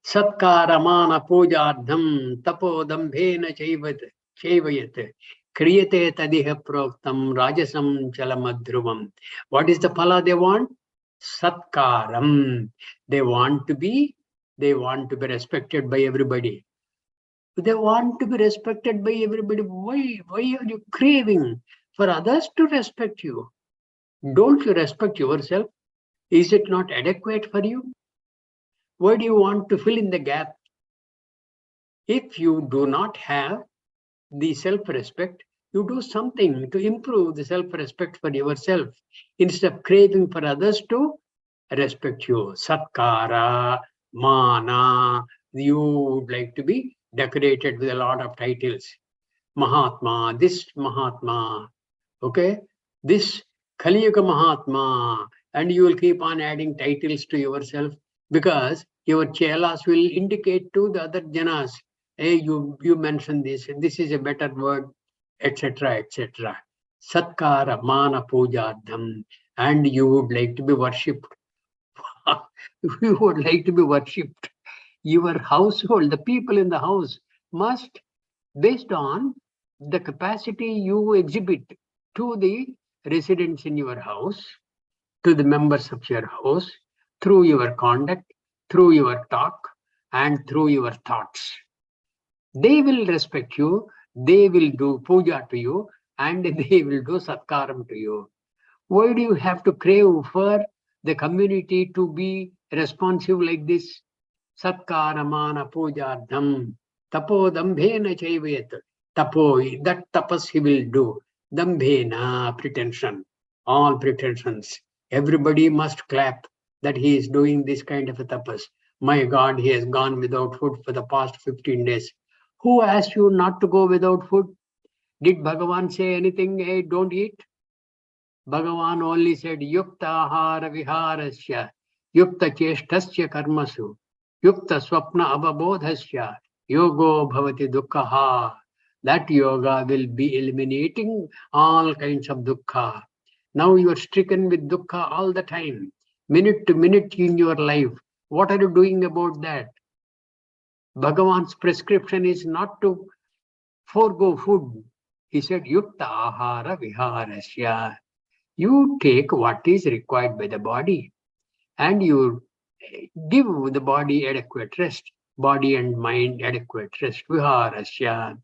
Satkaramana pujardham tapodambhena chaivayat kriyate tadiha proktam rajasam chalamadhruvam. What is the phala they want? Satkaram. They want to be respected by everybody. They want to be respected by everybody. Why are you craving for others to respect you? Don't you respect yourself? Is it not adequate for you? Why do you want to fill in the gap? If you do not have the self-respect, you do something to improve the self-respect for yourself instead of craving for others to respect you. Satkara, mana, you would like to be decorated with a lot of titles. Mahatma, this Mahatma, okay, this Kali Yuga Mahatma, and you will keep on adding titles to yourself because your chelas will indicate to the other janas, hey, you mentioned this, and this is a better word, etc., etc. Satkara, mana, pujardham, and you would like to be worshipped. You would like to be worshipped. Your household, the people in the house must, based on the capacity you exhibit to the residents in your house, to the members of your house, through your conduct, through your talk, and through your thoughts. They will respect you, they will do puja to you, and they will do satkaram to you. Why do you have to crave for the community to be responsive like this? Satkaramana pujardham tapo dambhena chaivayat. Tapo, that tapas he will do. Dambhena, pretension, all pretensions. Everybody must clap that he is doing this kind of a tapas. My God, he has gone without food for the past 15 days. Who asked you not to go without food? Did Bhagavan say anything, hey, don't eat? Bhagavan only said, Yukta ahara viharasya, Yukta cheshtasya karmasu, Yukta swapna ababodhasya, Yogo bhavati dukkha. That yoga will be eliminating all kinds of dukkha. Now you are stricken with dukkha all the time, minute to minute in your life. What are you doing about that? Bhagavan's prescription is not to forego food. He said, Yukta ahara viharasya. You take what is required by the body and you give the body adequate rest, body and mind adequate rest. Viharasya,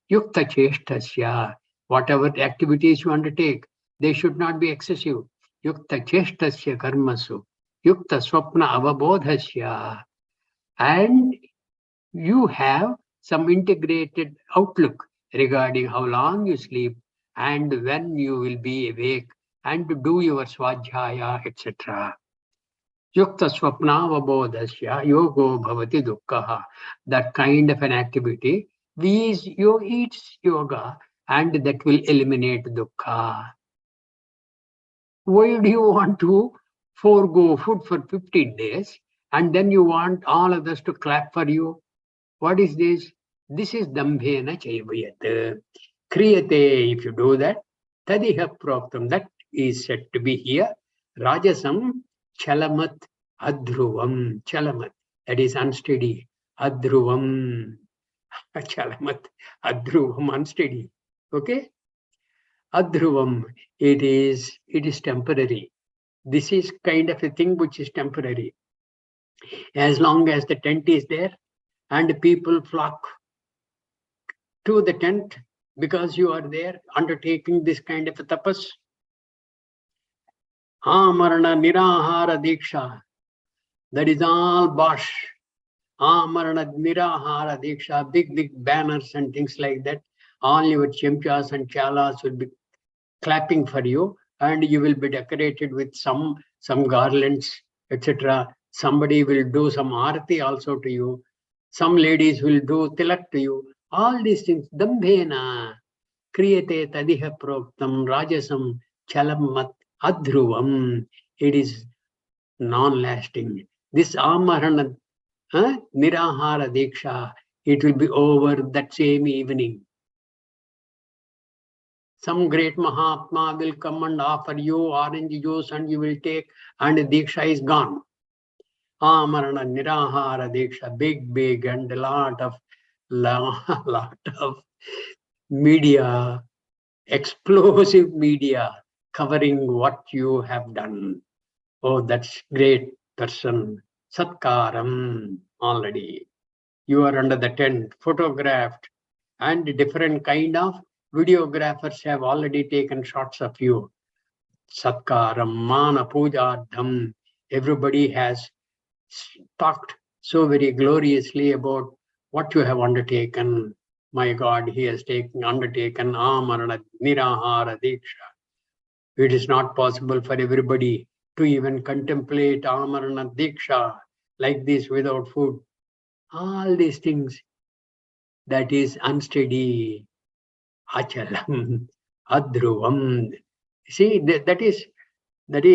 yukta cheshtasya, whatever activities you undertake, they should not be excessive. Yukta cheshtasya karmasu, yukta swapna avabodhasya. And you have some integrated outlook regarding how long you sleep and when you will be awake and to do your svadhyaya, etc. Yukta swapnavabodhasya yogo bhavati dukkha. That kind of an activity is its yoga and that will eliminate dukkha. Why do you want to forego food for 15 days and then you want all others to clap for you? What is this? This is dambhena chaivayat. Kriyate, if you do that, tadiha proktam, that is said to be here. Rajasam chalamat adhruvam. Chalamat. that is unsteady. Adhruvam. Chalamat. Adhruvam, unsteady. Okay? Adhruvam, it is temporary. This is kind of a thing which is temporary. As long as the tent is there and people flock to the tent because you are there undertaking this kind of a tapas. Amarana nirahara diksha. That is all bosh. Amarana nirahara diksha, big banners and things like that. All your champions and chalas will be clapping for you, and you will be decorated with some garlands, etc. Somebody will do some arati also to you. Some ladies will do tilak to you. All these things. Dambhena kriyate tadiha proktam rajasam chalamat adhruvam. It is non-lasting. This amarana nirahara diksha, it will be over that same evening. Some great Mahatma will come and offer you orange juice and you will take, and diksha is gone. Amarana nirahara diksha, big, and a lot of media, explosive media covering what you have done. Oh, that's great person. Satkaram already. You are under the tent, photographed, and different kind of videographers have already taken shots of you. Satkaram, mana pujardham. Everybody has talked so very gloriously about what you have undertaken. My God, he has undertaken amarana nirahara diksha. It is not possible for everybody to even contemplate amarana diksha like this without food. All these things, that is unsteady. Achalam, adhruvam. See, that is, it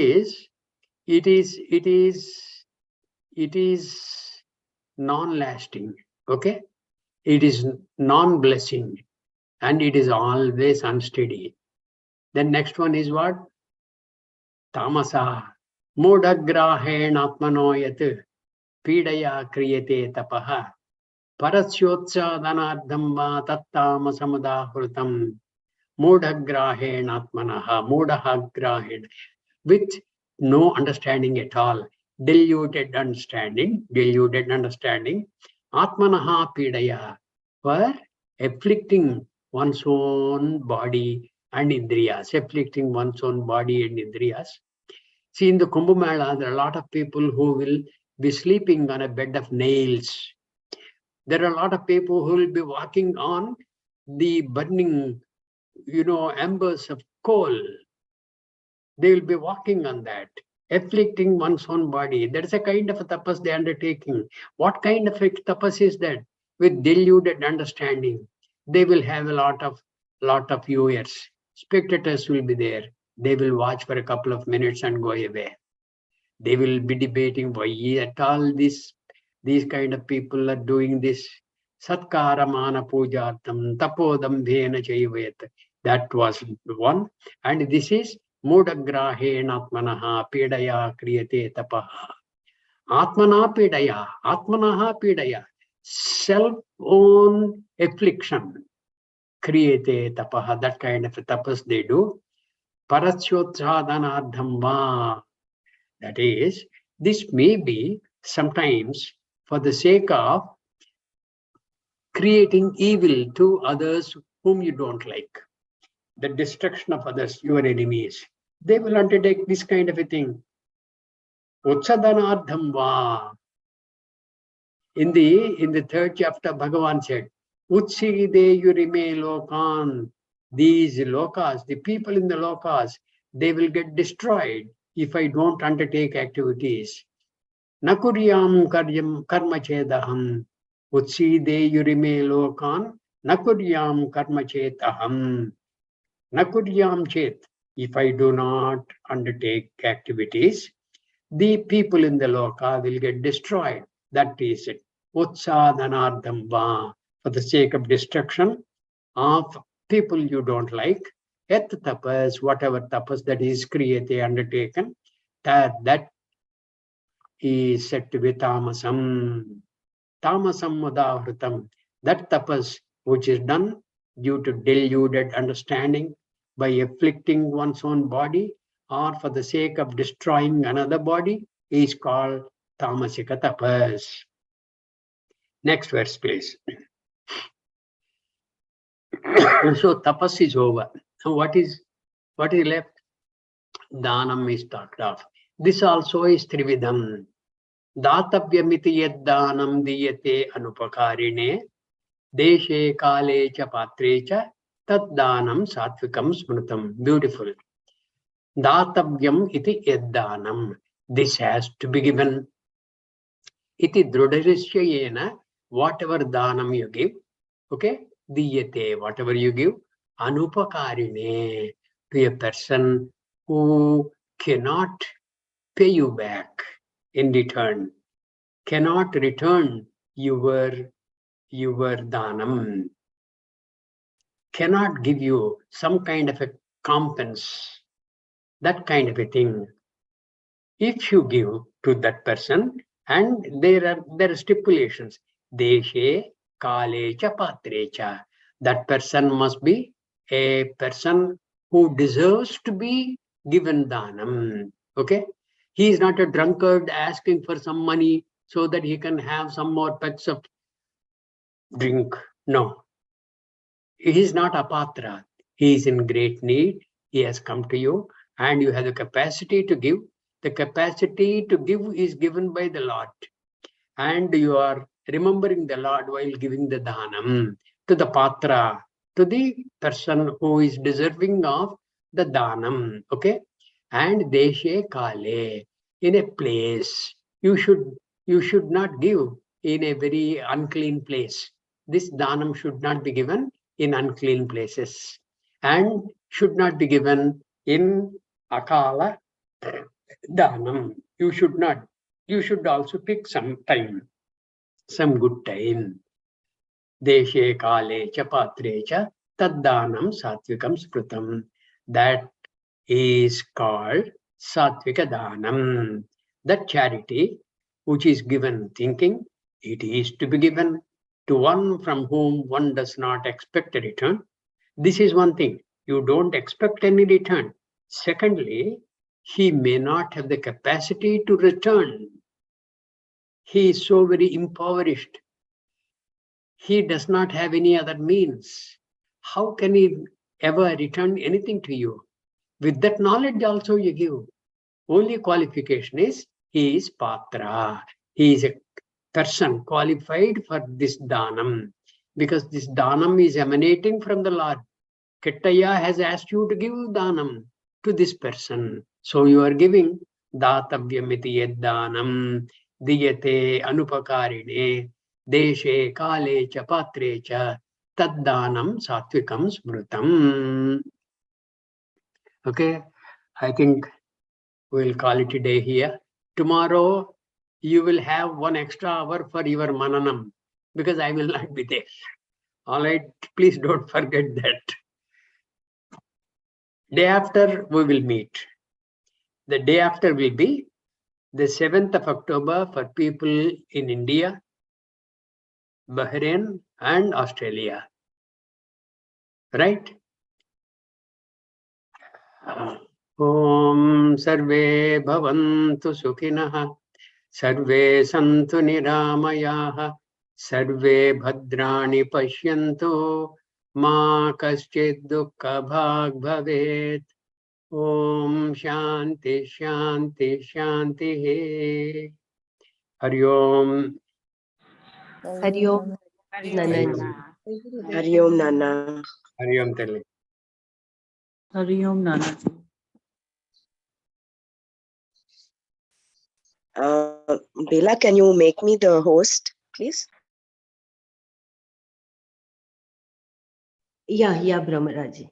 is non-lasting. Okay? It is non-blessing, and it is always unsteady. Then next one is what? Tamasa. Modagrahen atmanoyat pidaya kriyate tapaha. Parasyotsadhanardham va tattamasamudahrutam. Modagrahen atmanaha. Modahagrahen. With no understanding at all. Diluted understanding. Atmanaha pidaya. For afflicting one's own body and indriyas. Afflicting one's own body and indriyas. See, in the Kumbh Mela, there are a lot of people who will be sleeping on a bed of nails. There are a lot of people who will be walking on the burning, embers of coal. They will be walking on that, afflicting one's own body. That's a kind of a tapas they are undertaking. What kind of a tapas is that? With deluded understanding, they will have a lot of viewers. Spectators will be there. They will watch for a couple of minutes and go away. They will be debating why at all these kind of people are doing this. Satkaramana pujartam tapodambhena chaivet. That was one. And this is mudagrahen atmanaha pidaya kriyate tapaha. Atmana pidaya. Self-own affliction. Kriyate tapaha. That kind of tapas they do. Parasyotsadhanardham va. That is, this may be sometimes for the sake of creating evil to others whom you don't like. The destruction of others, your enemies. They will undertake this kind of a thing. Utsadanardham va. In the third chapter, Bhagavan said, Utside yurime lokan. These lokas, the people in the lokas, they will get destroyed if I don't undertake activities. Nakuryam karma chedaham. Utside yurime lokan. Nakuryam karma chetaham. Nakuryam chet. If I do not undertake activities, the people in the loka will get destroyed. That is it. Utsadhanardham va. For the sake of destruction of people you don't like. Et tapas, whatever tapas that is created, undertaken, that is said to be tamasam. Tamasam mudavritam. That tapas which is done due to deluded understanding by afflicting one's own body or for the sake of destroying another body is called tamasika tapas. Next verse, please. So tapas is over. Now what is left? Danam is talked of. This also is trividam. Datavyamiti yad danam diyate anupakarine deshe kale cha patre cha tad danam satvikam smrutam. Beautiful. Datavyam iti yad danam. This has to be given. Iti drudharishayena, whatever danam you give, okay, diyate, whatever you give, anupakarine, to a person who cannot pay you back in return, cannot return your danam, cannot give you some kind of a compens, that kind of a thing. If you give to that person, and there are stipulations, deshe kale cha patre cha, that person must be a person who deserves to be given danam. Okay, he is not a drunkard asking for some money so that he can have some more pecks of drink. No, he is not apatra. He is in great need. He has come to you, and you have the capacity to give. The capacity to give is given by the Lord, and you are remembering the Lord while giving the dhanam to the patra, to the person who is deserving of the dhanam. Okay, and deshe kale, in a place you should not give in a very unclean place. This dhanam should not be given in unclean places, and should not be given in akala dhanam. You should not. You should also pick some time, some good time. Deshe kale cha patre cha taddanam satvikam sprutam. That is called satvika dhanam. That charity which is given thinking, it is to be given to one from whom one does not expect a return. This is one thing. You don't expect any return. Secondly, he may not have the capacity to return. He is so very impoverished. He does not have any other means. How can he ever return anything to you? With that knowledge also you give. Only qualification is he is patra. He is a person qualified for this dhanam, because this dhanam is emanating from the Lord. Kettaya has asked you to give dhanam to this person. So you are giving datavyamiti yad dhanam diyate anupakarine deshe kale cha patre cha taddanam satvikam smrutam. Okay, I think we'll call it a day here. Tomorrow you will have 1 extra hour for your mananam, because I will not be there. All right, please don't forget that. Day after we will meet. The day after will be the 7th of October for people in India, Bahrain and Australia. Right? Om Sarve Bhavantu Sukhinah, Sarve Santu Niramayah, Sarve Bhadrani Pashyantu, Ma Kaschid Dukkha Bhag Bhavet. Om Shanti Shanti Shanti. Hari Om. Hari Om, Nanaji. Hari Om Nana. Hari Om Tali. Hari Om Nanaji. Bela, can you make me the host, please? Yeah, Brahmaraji.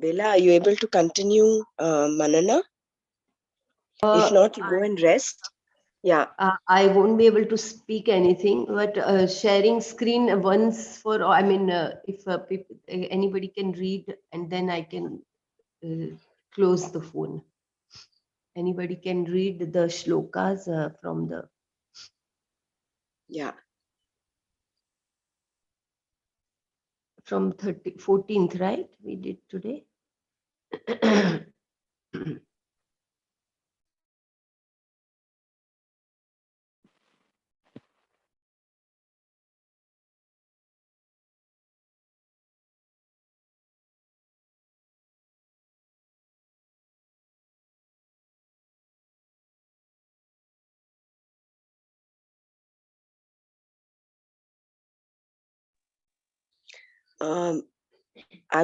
Bella, are you able to continue Manana? If not, you go and rest. Yeah. I won't be able to speak anything, but sharing screen once for, I mean, if anybody can read, and then I can close the phone. Anybody can read the shlokas from the. Yeah. From 14th, right? We did today. I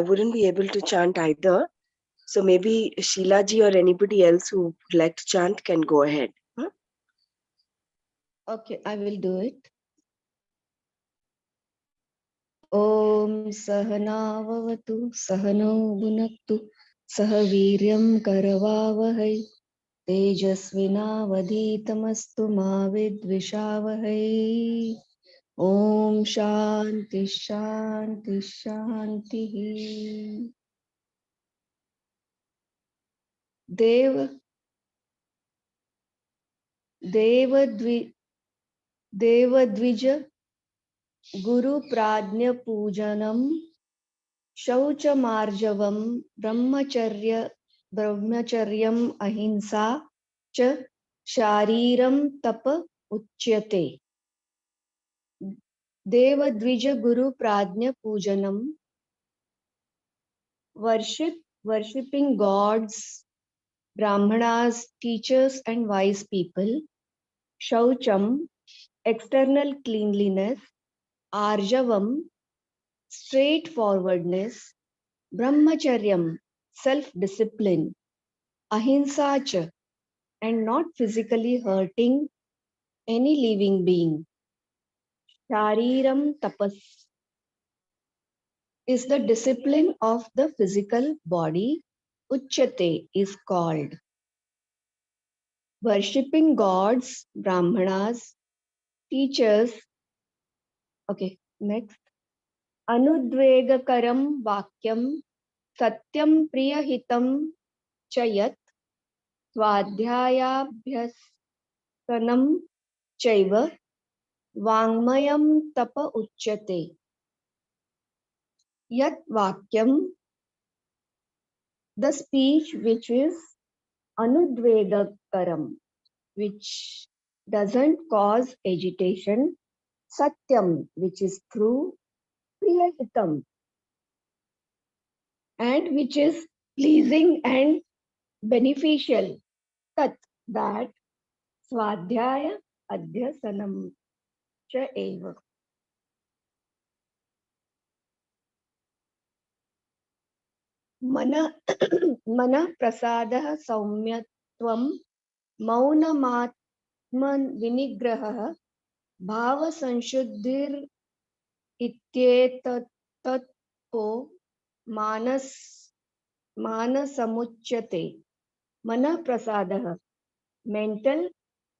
wouldn't be able to chant either. So maybe Sheila ji or anybody else who would like to chant can go ahead. Huh? Okay, I will do it. Om Sahanavavatu Sahano Bhunaktu Sahaviryam Karavavahai Tejasvinavadhitamastu Ma Vidvishavahai. Om Shanti Shanti Shanti. Devadvija Guru Pradnya Pujanam Shauchamarjavam Brahmacharyam Ahimsa Cha Shariram Tapa Uchyate. Devadvija Guru Pradnya Pujanam. Worshipping gods, Brahmanas, teachers and wise people. Shaucham, external cleanliness. Arjavam, straightforwardness. Brahmacharyam, self-discipline. Ahimsa, and not physically hurting any living being. Shariram tapas is the discipline of the physical body. Uchyate is called. Worshipping gods, Brahmanas, teachers. Okay, next. Anudvegakaram vakyam satyam priyahitam chayat swadhyayabhyasanam chaiva vangmayam tapa uchyate. Yat vakyam, the speech which is anudvegakaram, which doesn't cause agitation. Satyam, which is true. Priyahitam, and which is pleasing and beneficial. Tat, that. Swadhyaya adhyasanam cha eva. Mana prasadaha saumyatvam maunamatman vinigrahah bhava sanshuddhir ityetatpo manasamuchyate. Mana prasadaha, mental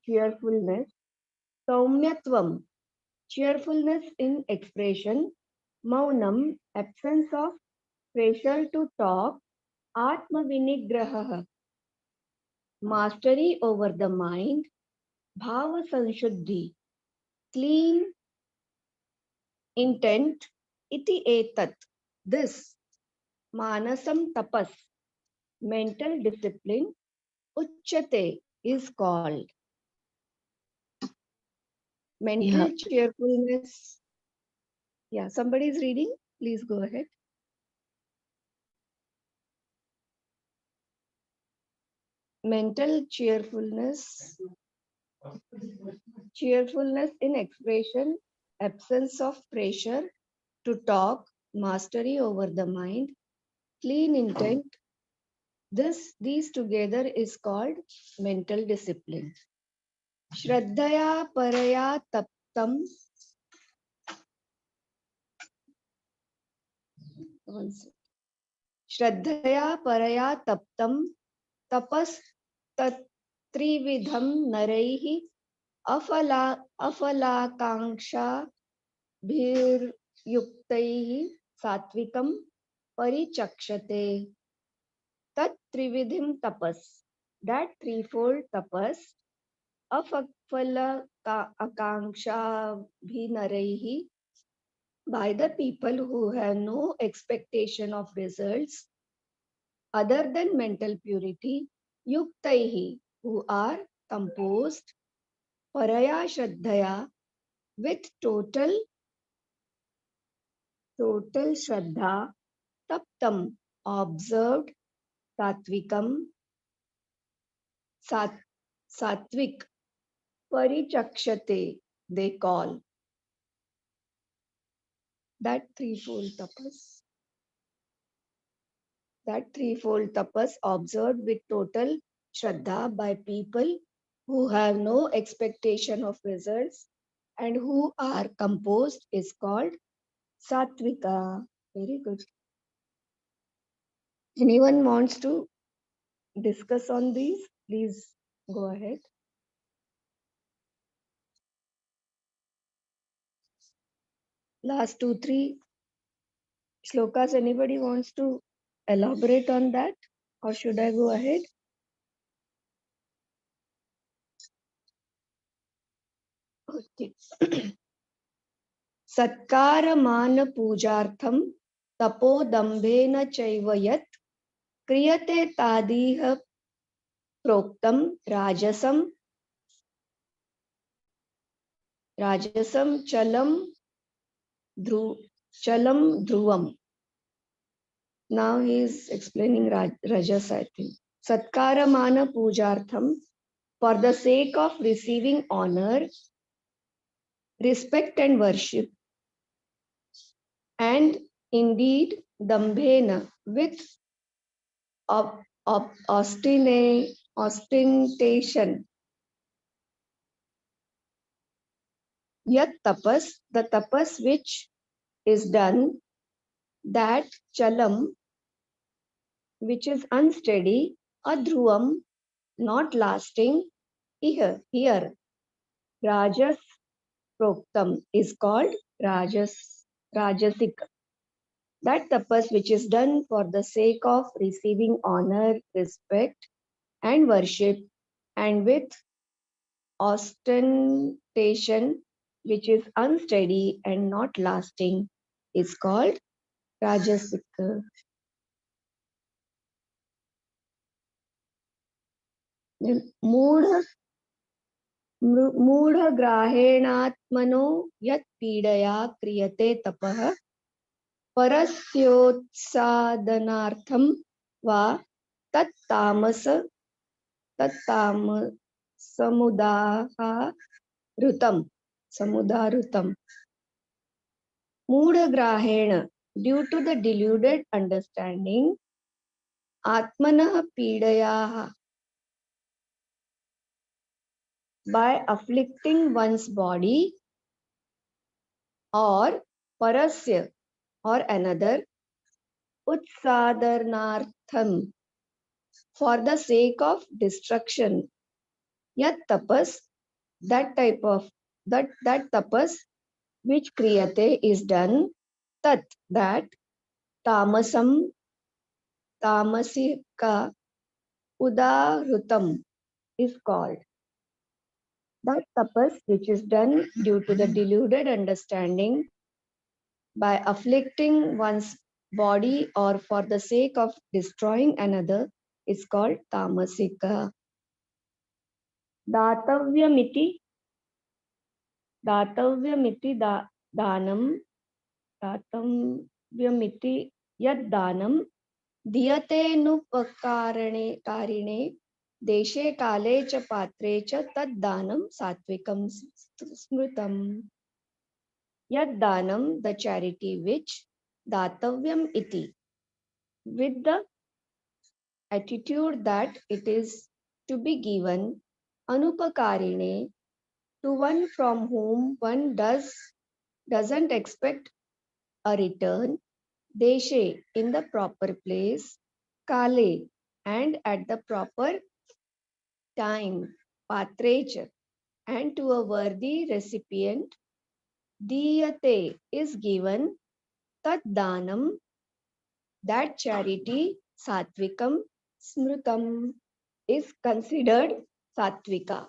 cheerfulness. Saumyatvam, cheerfulness in expression. Maunam, absence of pressure to talk. Atma vinigrahah, mastery over the mind. Bhava sanshuddhi, clean intent. Iti etat, this. Manasam tapas, mental discipline. Uchyate is called. Mental cheerfulness. Yeah, somebody is reading. Please go ahead. Mental cheerfulness. Cheerfulness in expression, absence of pressure to talk, mastery over the mind, clean intent. These together is called mental discipline. Shraddhaya paraya taptam. Shraddhaya paraya taptam tapas tatrividham naraihi afalakanksha bhiryuktaihi satvikam परिचक्षते tat trividhim tapas. That threefold tapas afakfala akanksha bhinaraihi, by the people who have no expectation of results other than mental purity, yuktaihi, who are composed, paraya shraddhaya, with total shraddha, taptam, observed, tatvikam, sat, satvik, parichakshate, they call. That threefold tapas. That threefold tapas observed with total shraddha by people who have no expectation of results and who are composed is called sattvika. Very good. Anyone wants to discuss on these? Please go ahead. Last 2, 3 shlokas, anybody wants to elaborate on that? Or should I go ahead? Okay. Satkara pujartham tapodambena chaiva yat kriyate tadiha proktam rajasam chalam dhruvam. Now he is explaining rajas, I think. Satkara pujartham, for the sake of receiving honor, respect and worship, and indeed dambhena, with ostentation. Yat tapas, the tapas which is done, that chalam, which is unsteady, adhruvam, not lasting, here rajas proktam is called rajasik. That tapas which is done for the sake of receiving honor, respect, and worship, and with ostentation, which is unsteady and not lasting, is called rajasik. मूढग्राहेणात्मनो यत् पीडया क्रियते तपः परस्योत्सादनार्थं वा तत्तामसमुदाहृतं. मूढग्राहेण, due to the deluded understanding, atmanah pidayah, by afflicting one's body, or parasya, or another, utsadarnartham, for the sake of destruction, yat tapas, that tapas which kriyate is done, that tamasika udahrutam is called. That tapas which is done due to the deluded understanding, by afflicting one's body or for the sake of destroying another, is called tamasika. Datavyamiti yad danam diyate nupakarine deshe kale cha patre cha tad danam satvikam smritam. Yad danam, the charity which, datavyam iti, with the attitude that it is to be given, anupakarine, to one from whom one doesn't expect a return, Deshe, in the proper place, Kale, and at the proper time, Patrecha, and to a worthy recipient, Diyate is given, Tat Danam, that charity, Satvikam, Smrutam, is considered Satvika.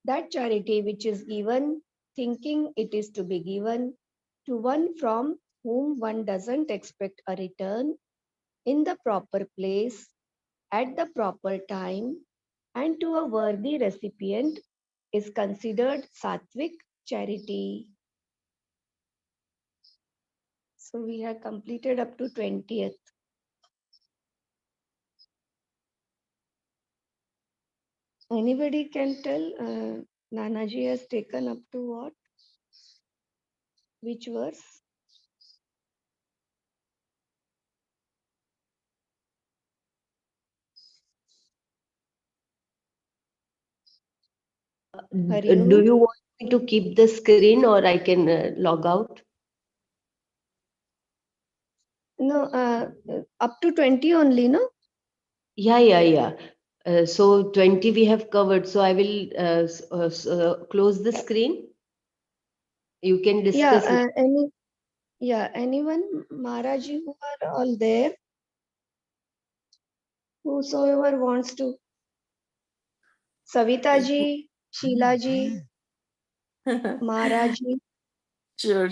That charity which is given, thinking it is to be given to one from whom one doesn't expect a return, in the proper place, at the proper time, and to a worthy recipient, is considered Sattvic charity. So we have completed up to 20th. Anybody can tell? Nanaji has taken up to what? Which verse? Hari Do Om. you want me to keep the screen or I can log out? No, up to 20 only, no? Yeah. So 20 we have covered. So I will close the screen. You can Yeah, discuss. anyone, Maharaji, who are all there, whosoever wants to. Savitaji, Sheilaji, Maharaji. Sure.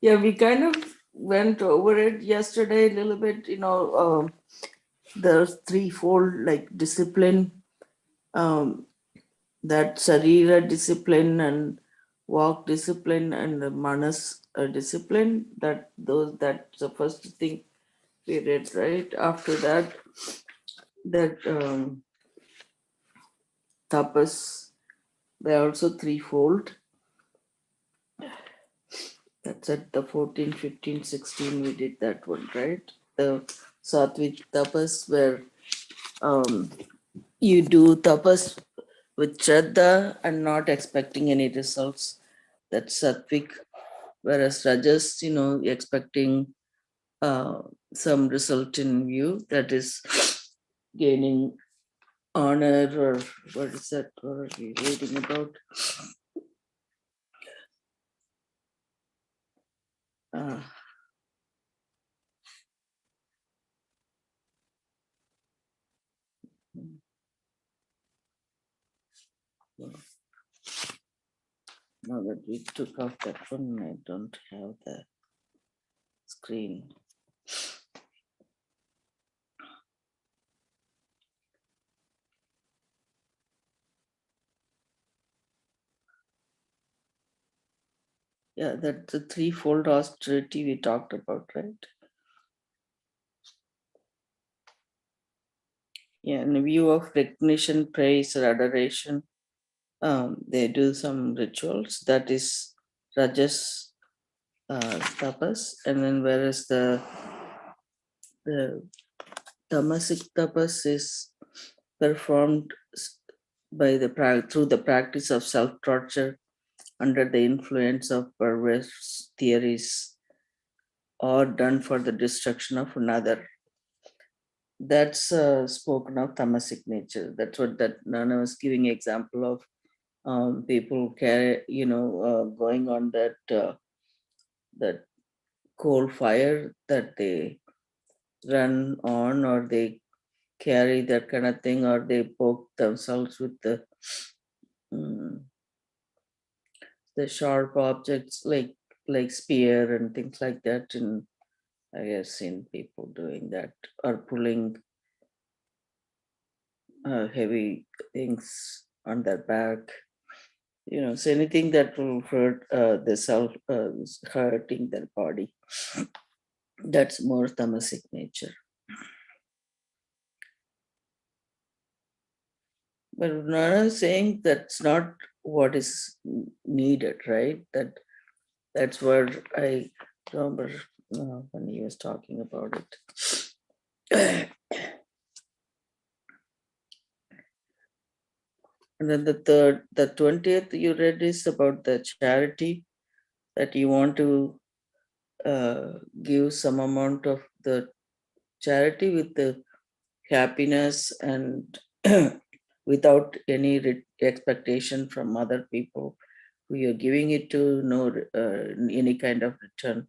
Yeah, we kind of went over it yesterday a little bit. The threefold like discipline, that Sarira discipline and walk discipline and the Manas discipline. That's the first thing we read, right? After that, tapas, they're also threefold. That's at the 14, 15, 16, we did that one, right? The Sattvic tapas where you do tapas with Shraddha and not expecting any results. That's Sattvic. Whereas Rajas, expecting some result in view, that is gaining honor, or what is that? What are we reading about? Now that we took off that one, I don't have the screen. Yeah, that's the threefold austerity we talked about, right? Yeah, in view of recognition, praise, or adoration, they do some rituals. That is Rajas tapas, and then whereas the tamasic tapas is performed through the practice of self-torture under the influence of perverse theories, or done for the destruction of another. That's spoken of tamasic nature. That's what that Nana was giving example of. People going on that coal fire that they run on, or they carry that kind of thing, or they poke themselves with the sharp objects like spear and things like that. And I have seen people doing that, or pulling heavy things on their back. So anything that will hurt the self, hurting their body. That's more tamasic nature. But Nana is saying that's not what is needed, right? That's where I remember when he was talking about it. And then the 20th you read is about the charity that you want to give some amount of the charity with the happiness and without any expectation from other people who you're giving it to, no any kind of return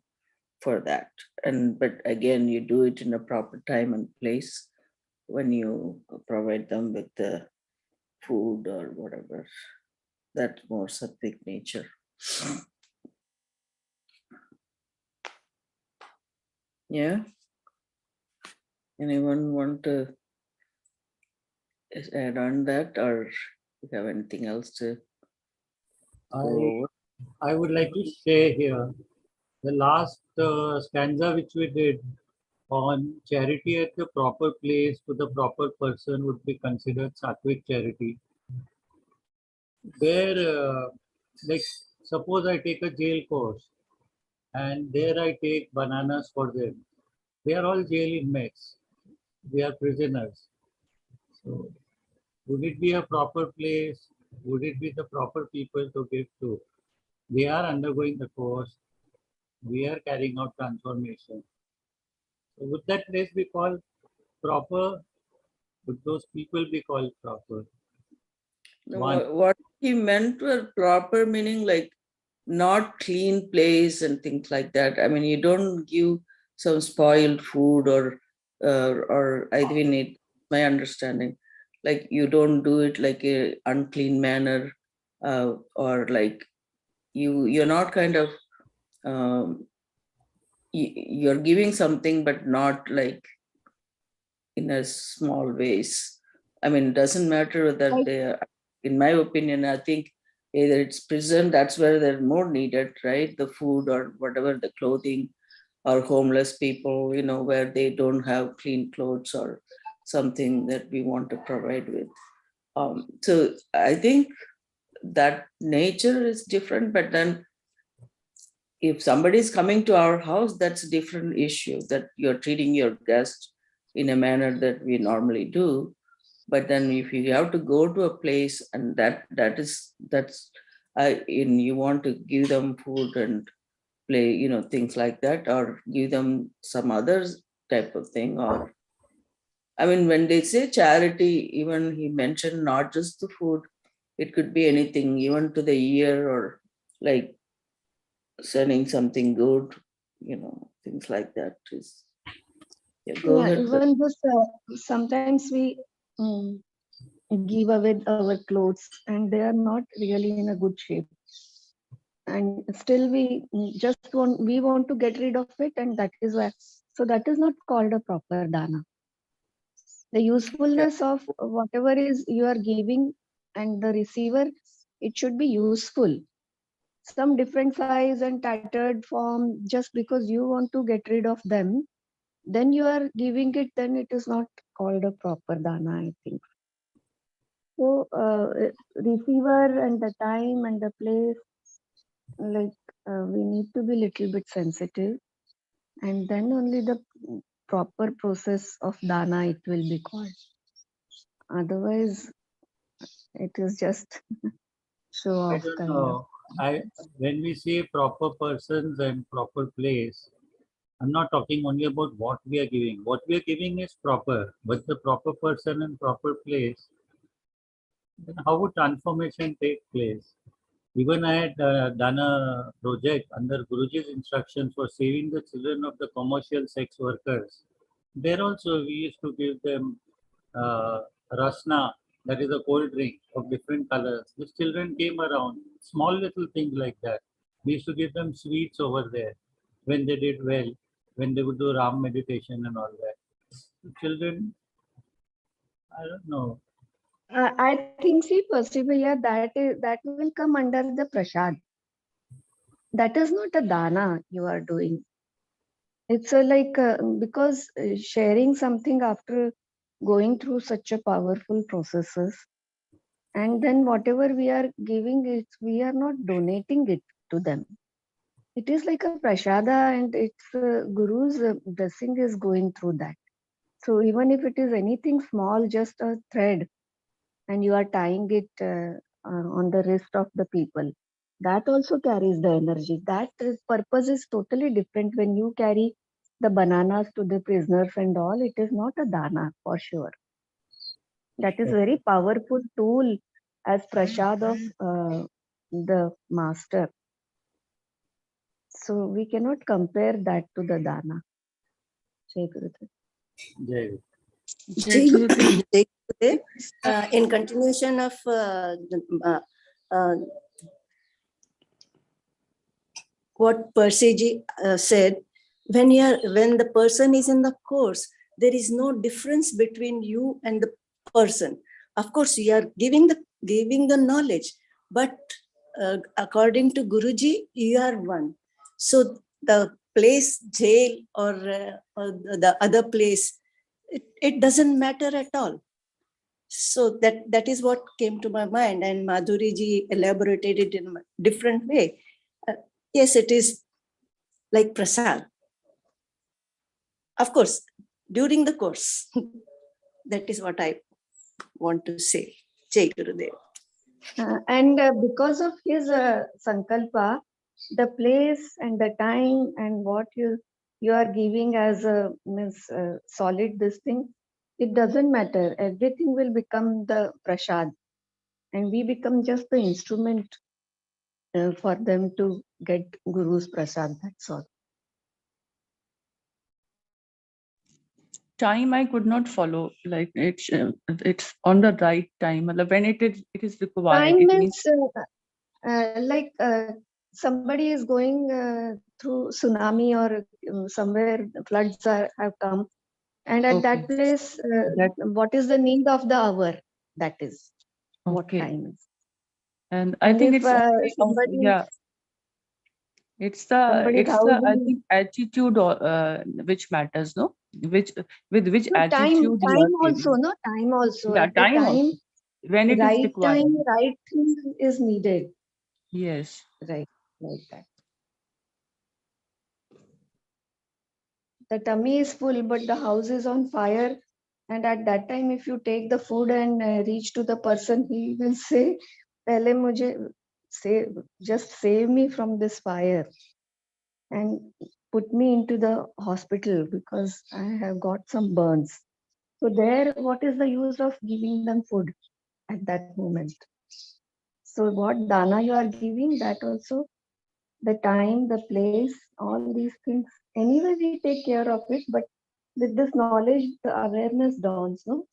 for that. But again, you do it in a proper time and place when you provide them with the food or whatever. That's more sattvic nature. Yeah. Anyone want to add on that, or you have anything else to go over? I would like to share here the last stanza which we did on charity at the proper place to the proper person would be considered sattvic charity. There, like, suppose I take a jail course and there I take bananas for them. They are all jail inmates. They are prisoners. So, would it be a proper place? Would it be the proper people to give to? They are undergoing the course. We are carrying out transformation. So would that place be called proper? Would those people be called proper? No, One. what he meant were proper, meaning like not clean place and things like that. I mean, you don't give some spoiled food or I mean, it, my understanding, like you don't do it like a unclean manner, or like you're not kind of you're giving something, but not like in a small ways. I mean, it doesn't matter whether Like- they are, in my opinion, I think either it's prison, that's where they're more needed, right? The food or whatever, the clothing, or homeless people, where they don't have clean clothes or something that we want to provide with. So I think that nature is different, but then if somebody is coming to our house, that's a different issue, that you're treating your guest in a manner that we normally do. But then if you have to go to a place and that's you want to give them food and play, things like that, or give them some other type of thing. Or I mean, when they say charity, even he mentioned not just the food, it could be anything, even to the ear, or like sending something good, things like that is. Yeah, go Yeah, ahead. even this, sometimes we give away our clothes and they are not really in a good shape. And still we want to get rid of it, and that is why. So that is not called a proper dana. The usefulness of whatever is you are giving and the receiver, it should be useful. Some different size and tattered form, just because you want to get rid of them, then you are giving it, then it is not called a proper dana, I think. So receiver and the time and the place, like we need to be little bit sensitive, and then only the proper process of dana it will be called. Otherwise, it is just show I off don't kind of. know. When we say proper persons and proper place, I'm not talking only about what we are giving. What we are giving is proper, but the proper person and proper place, then how would transformation take place? Even I had done a project under Guruji's instructions for saving the children of the commercial sex workers. There also we used to give them rasna, that is a cold drink of different colors. These children came around, small little things like that. We used to give them sweets over there when they did well, when they would do Ram meditation and all that. The children, I don't know. I think, see, Persevere, that will come under the prasad. That is not a dana you are doing. It's because sharing something after going through such a powerful processes, and then whatever we are giving it, we are not donating it to them. It is like a prasada, and it's Guru's blessing is going through that. So even if it is anything small, just a thread, and you are tying it on the wrist of the people, that also carries the energy. That purpose is totally different. When you carry the bananas to the prisoners and all, it is not a dana for sure. That is very powerful tool as prasad of the master. So we cannot compare that to the dana. Jai Gurudev. Jai. Jai Gurudev. Jai Gurudev. In continuation of what Percy said, when the person is in the course, there is no difference between you and the person. Of course, you are giving the knowledge, but according to Guruji, you are one. So the place, jail, or the other place, it doesn't matter at all. So that is what came to my mind, and Madhuri ji elaborated it in a different way. Yes, it is like prasad. Of course, during the course. That is what I want to say. Jai Gurudev. And because of his sankalpa, the place and the time and what you are giving as a solid this thing, it doesn't matter. Everything will become the prasad, and we become just the instrument for them to get Guru's prasad. That's all. Time I could not follow. Like it's on the right time. Matlab when it is required. Time It means means like somebody is going through tsunami or somewhere floods have come, and at that okay. place, That what is the need of the hour? That is what okay. time is. And I And think if it's only somebody yeah. It's somebody's the I housing, think attitude which matters, no? Which with which no time, attitude you are time also, giving. no time also. Yeah, At the time time, also. When it is right time, required. right thing is needed. Yes. Right, like that. The tummy is full, but the house is on fire. And at that time, if you take the food and reach to the person, he will say, "Pehle mujhe just save me from this fire and put me into the hospital because I have got some burns." So there, what is the use of giving them food at that moment? So what dana you are giving, that also, the time, the place, all these things. Anyway, we take care of it, but with this knowledge, the awareness dawns, no?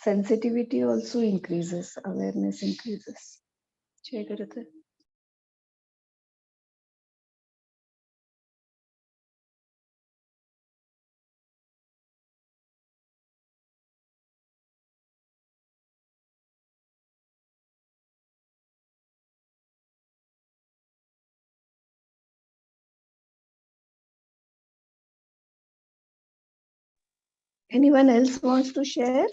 Sensitivity also increases, awareness increases. Jai Gurudev. Anyone else wants to share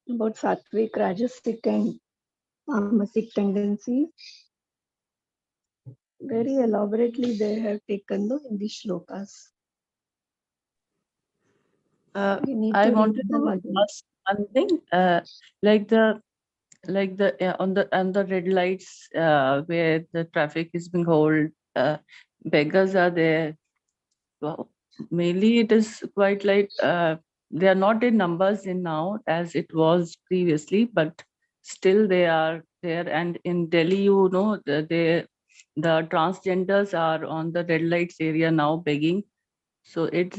about sattvic, rajasic, and tamasic tendencies? Very elaborately they have taken though in these shlokas. We need I to read wanted them to again. ask one thing. Like the on the red lights where the traffic is being held, beggars are there. Well, mainly it is quite like they are not in numbers in now as it was previously, but still they are there. And in Delhi, you know, the transgenders are on the red lights area now begging. So it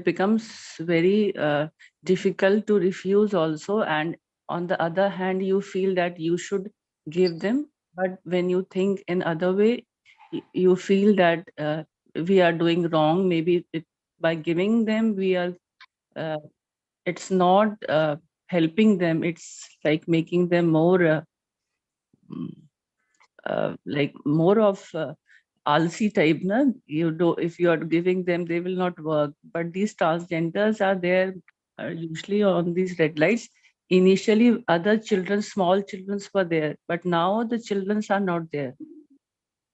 becomes very difficult to refuse also. And on the other hand, you feel that you should give them, but when you think in other way, you feel that we are doing wrong. Maybe by giving them, we are uh, it's not helping them, it's like making them more mm, like more of alsi type, na? You do, if you are giving them, they will not work. But these transgenders are there usually on these red lights. Initially, other children, small children were there, but now the children are not there.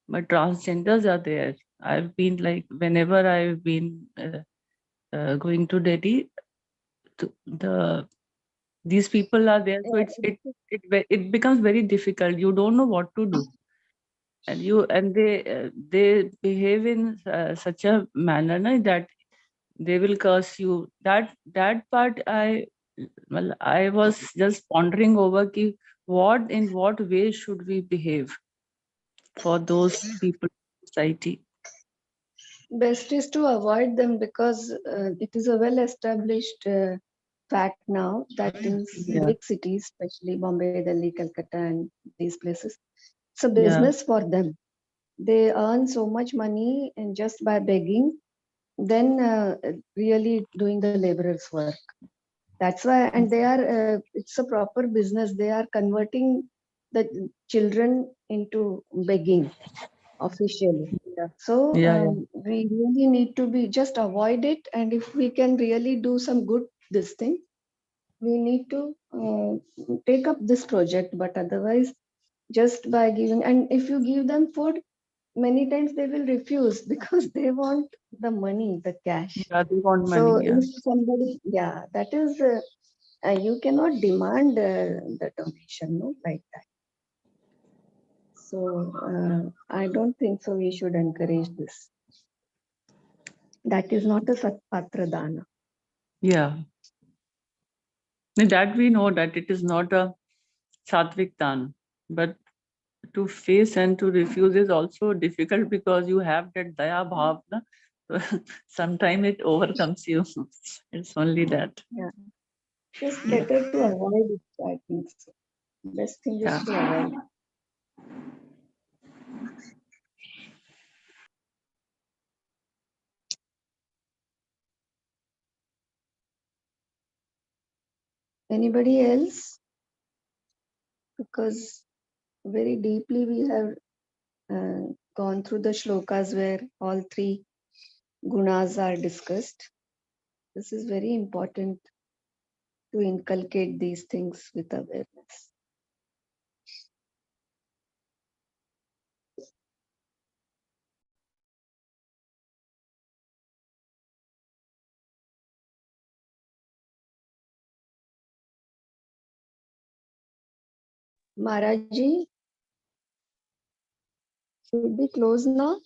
But transgenders are there. I've been like, whenever I've been going to Delhi, the These people are there, so it becomes very difficult. You don't know what to do, and they behave in such a manner that they will curse you. That part I was just pondering over in what way should we behave for those people in society. Best is to avoid them because it is a well established fact now that in Yeah. big cities, especially Bombay, Delhi, Calcutta, and these places, it's a Yeah. business for them. They earn so much money and just by begging, then really doing the laborer's work. That's why, and they are, it's a proper business. They are converting the children into begging officially. So Yeah. we really need to be just avoid it. And if we can really do some good this thing, we need to take up this project. But otherwise, just by giving, and if you give them food, many times they will refuse because they want the money, the cash. Yeah, they want So money. Yeah. if somebody, yeah, that is, you cannot demand the donation, no, like that. So I don't think so. We should encourage this. That is not a Satpatra Dana. Yeah. That we know that it is not a Satvik Dan, but to face and to refuse is also difficult because you have that Daya Bhavna. Sometimes it overcomes you. It's only that. Yeah. Just Yeah. better to avoid it, I think so. Best thing is Yeah. to avoid. Anybody else? Because very deeply we have gone through the shlokas where all three gunas are discussed. This is very important to inculcate these things with awareness. Maharaji, should we close now?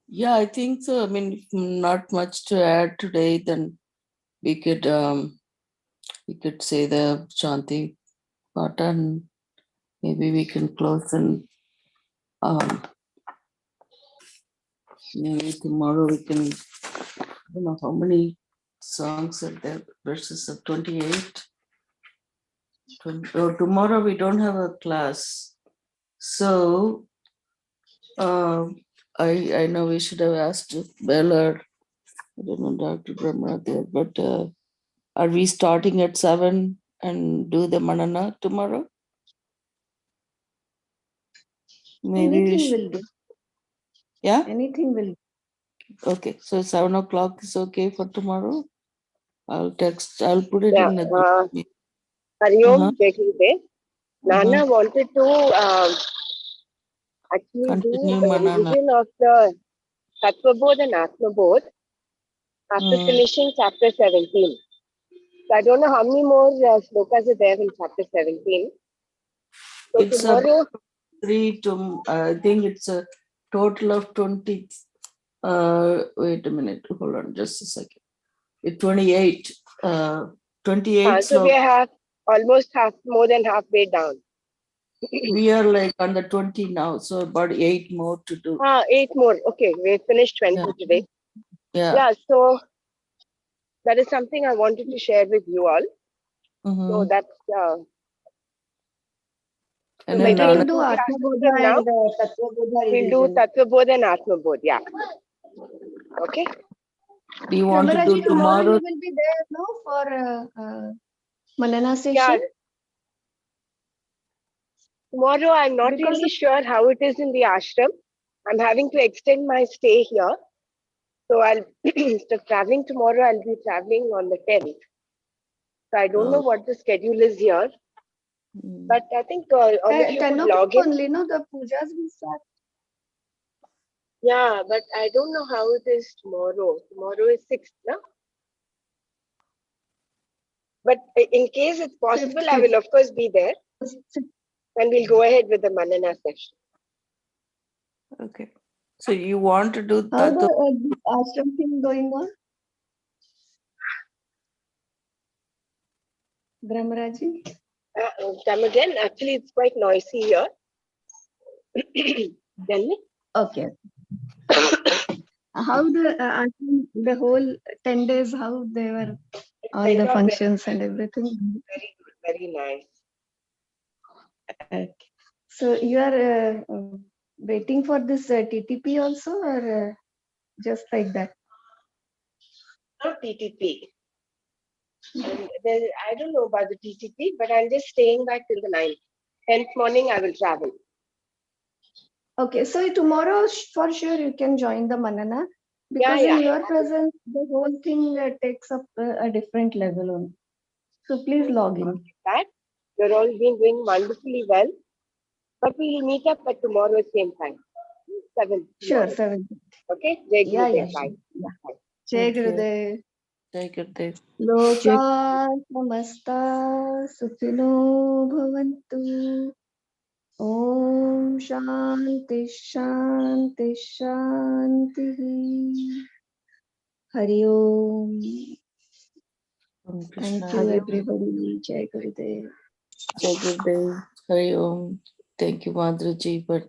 Yeah, I think so. I mean, if not much to add today, then we could say the Shanti Pata and maybe we can close and maybe tomorrow we can, I don't know how many songs are there, verses of 28. Tomorrow we don't have a class. So I know we should have asked Bella, I don't know, Dr. Brahma there, but are we starting at 7 and do the Manana tomorrow? Maybe we Anything should. will do. Yeah? Anything will do. Okay, so 7 o'clock is okay for tomorrow. I'll put it Yeah. in the group. Hariom, Jai. Nana wanted to actually do Continue the Manana. revision of the Tattvabodh and Atmabodh after finishing chapter 17. So I don't know how many more slokas are there in chapter 17. So It's tomorrow, 3 to, I think it's a total of 20. Wait a minute, hold on just a second. It's 28. 28 so we slokas. are almost more than halfway down. We are like on the 20 now, so about 8 more to do. 8 more. Okay, we finished 20 Yeah. today. Yeah. Yeah, so that is something I wanted to share with you all. So that's And so then maybe in Better the to do 2 classes from Atmabodha now, and Tattvabodha we'll do revision. Tattvabodh and Atmabodh. Yeah. Okay. do you want to do Ramaraji, tomorrow you tomorrow? will be there, no, for Manana Yeah. session? Tomorrow, I'm not Because really sure how it is in the ashram. I'm having to extend my stay here. So I'll instead of traveling tomorrow, I'll be traveling on the 10th. So I don't know what the schedule is here. But I think all of you 10 could o'clock log in. only, no, the pujas will start. Yeah, but I don't know how it is tomorrow. Tomorrow is 6th, no? But in case it's possible, I will of course be there, and we'll go ahead with the Manana session. Okay. So you want to do How that? the ashram thing going on? Brahmaraji? Come again. Actually, it's quite noisy here. Tell me. Okay. How the ashram, the whole 10 days, how they were, all Kind the of functions and everything? very good, very nice. Okay. So you are waiting for this TTP also, or just like that? Not TTP. I don't know about the TTP, but I'm just staying back till the 9th. 10th morning, I will travel. Okay, so tomorrow for sure you can join the Manana, because Yeah. in your presence the whole thing takes up a different level only. So please log in. That you're all been doing wonderfully well, but we'll meet up at tomorrow at same time. 7. Sure, tomorrow. 7. Okay. Jai Yeah, Gurudev. yeah, Bye. sure. Yeah. Bye. Jai Thank you. Gurudev. Jai Gurudev. Loka samasta sukhino bhavantu. Om Shanti Shanti Shanti. Hari Om. Om Thank Krishna. you Hari. everybody. Jai Gurudev. Jai Gurudev. Hari Om. Thank you, Madhuri ji, for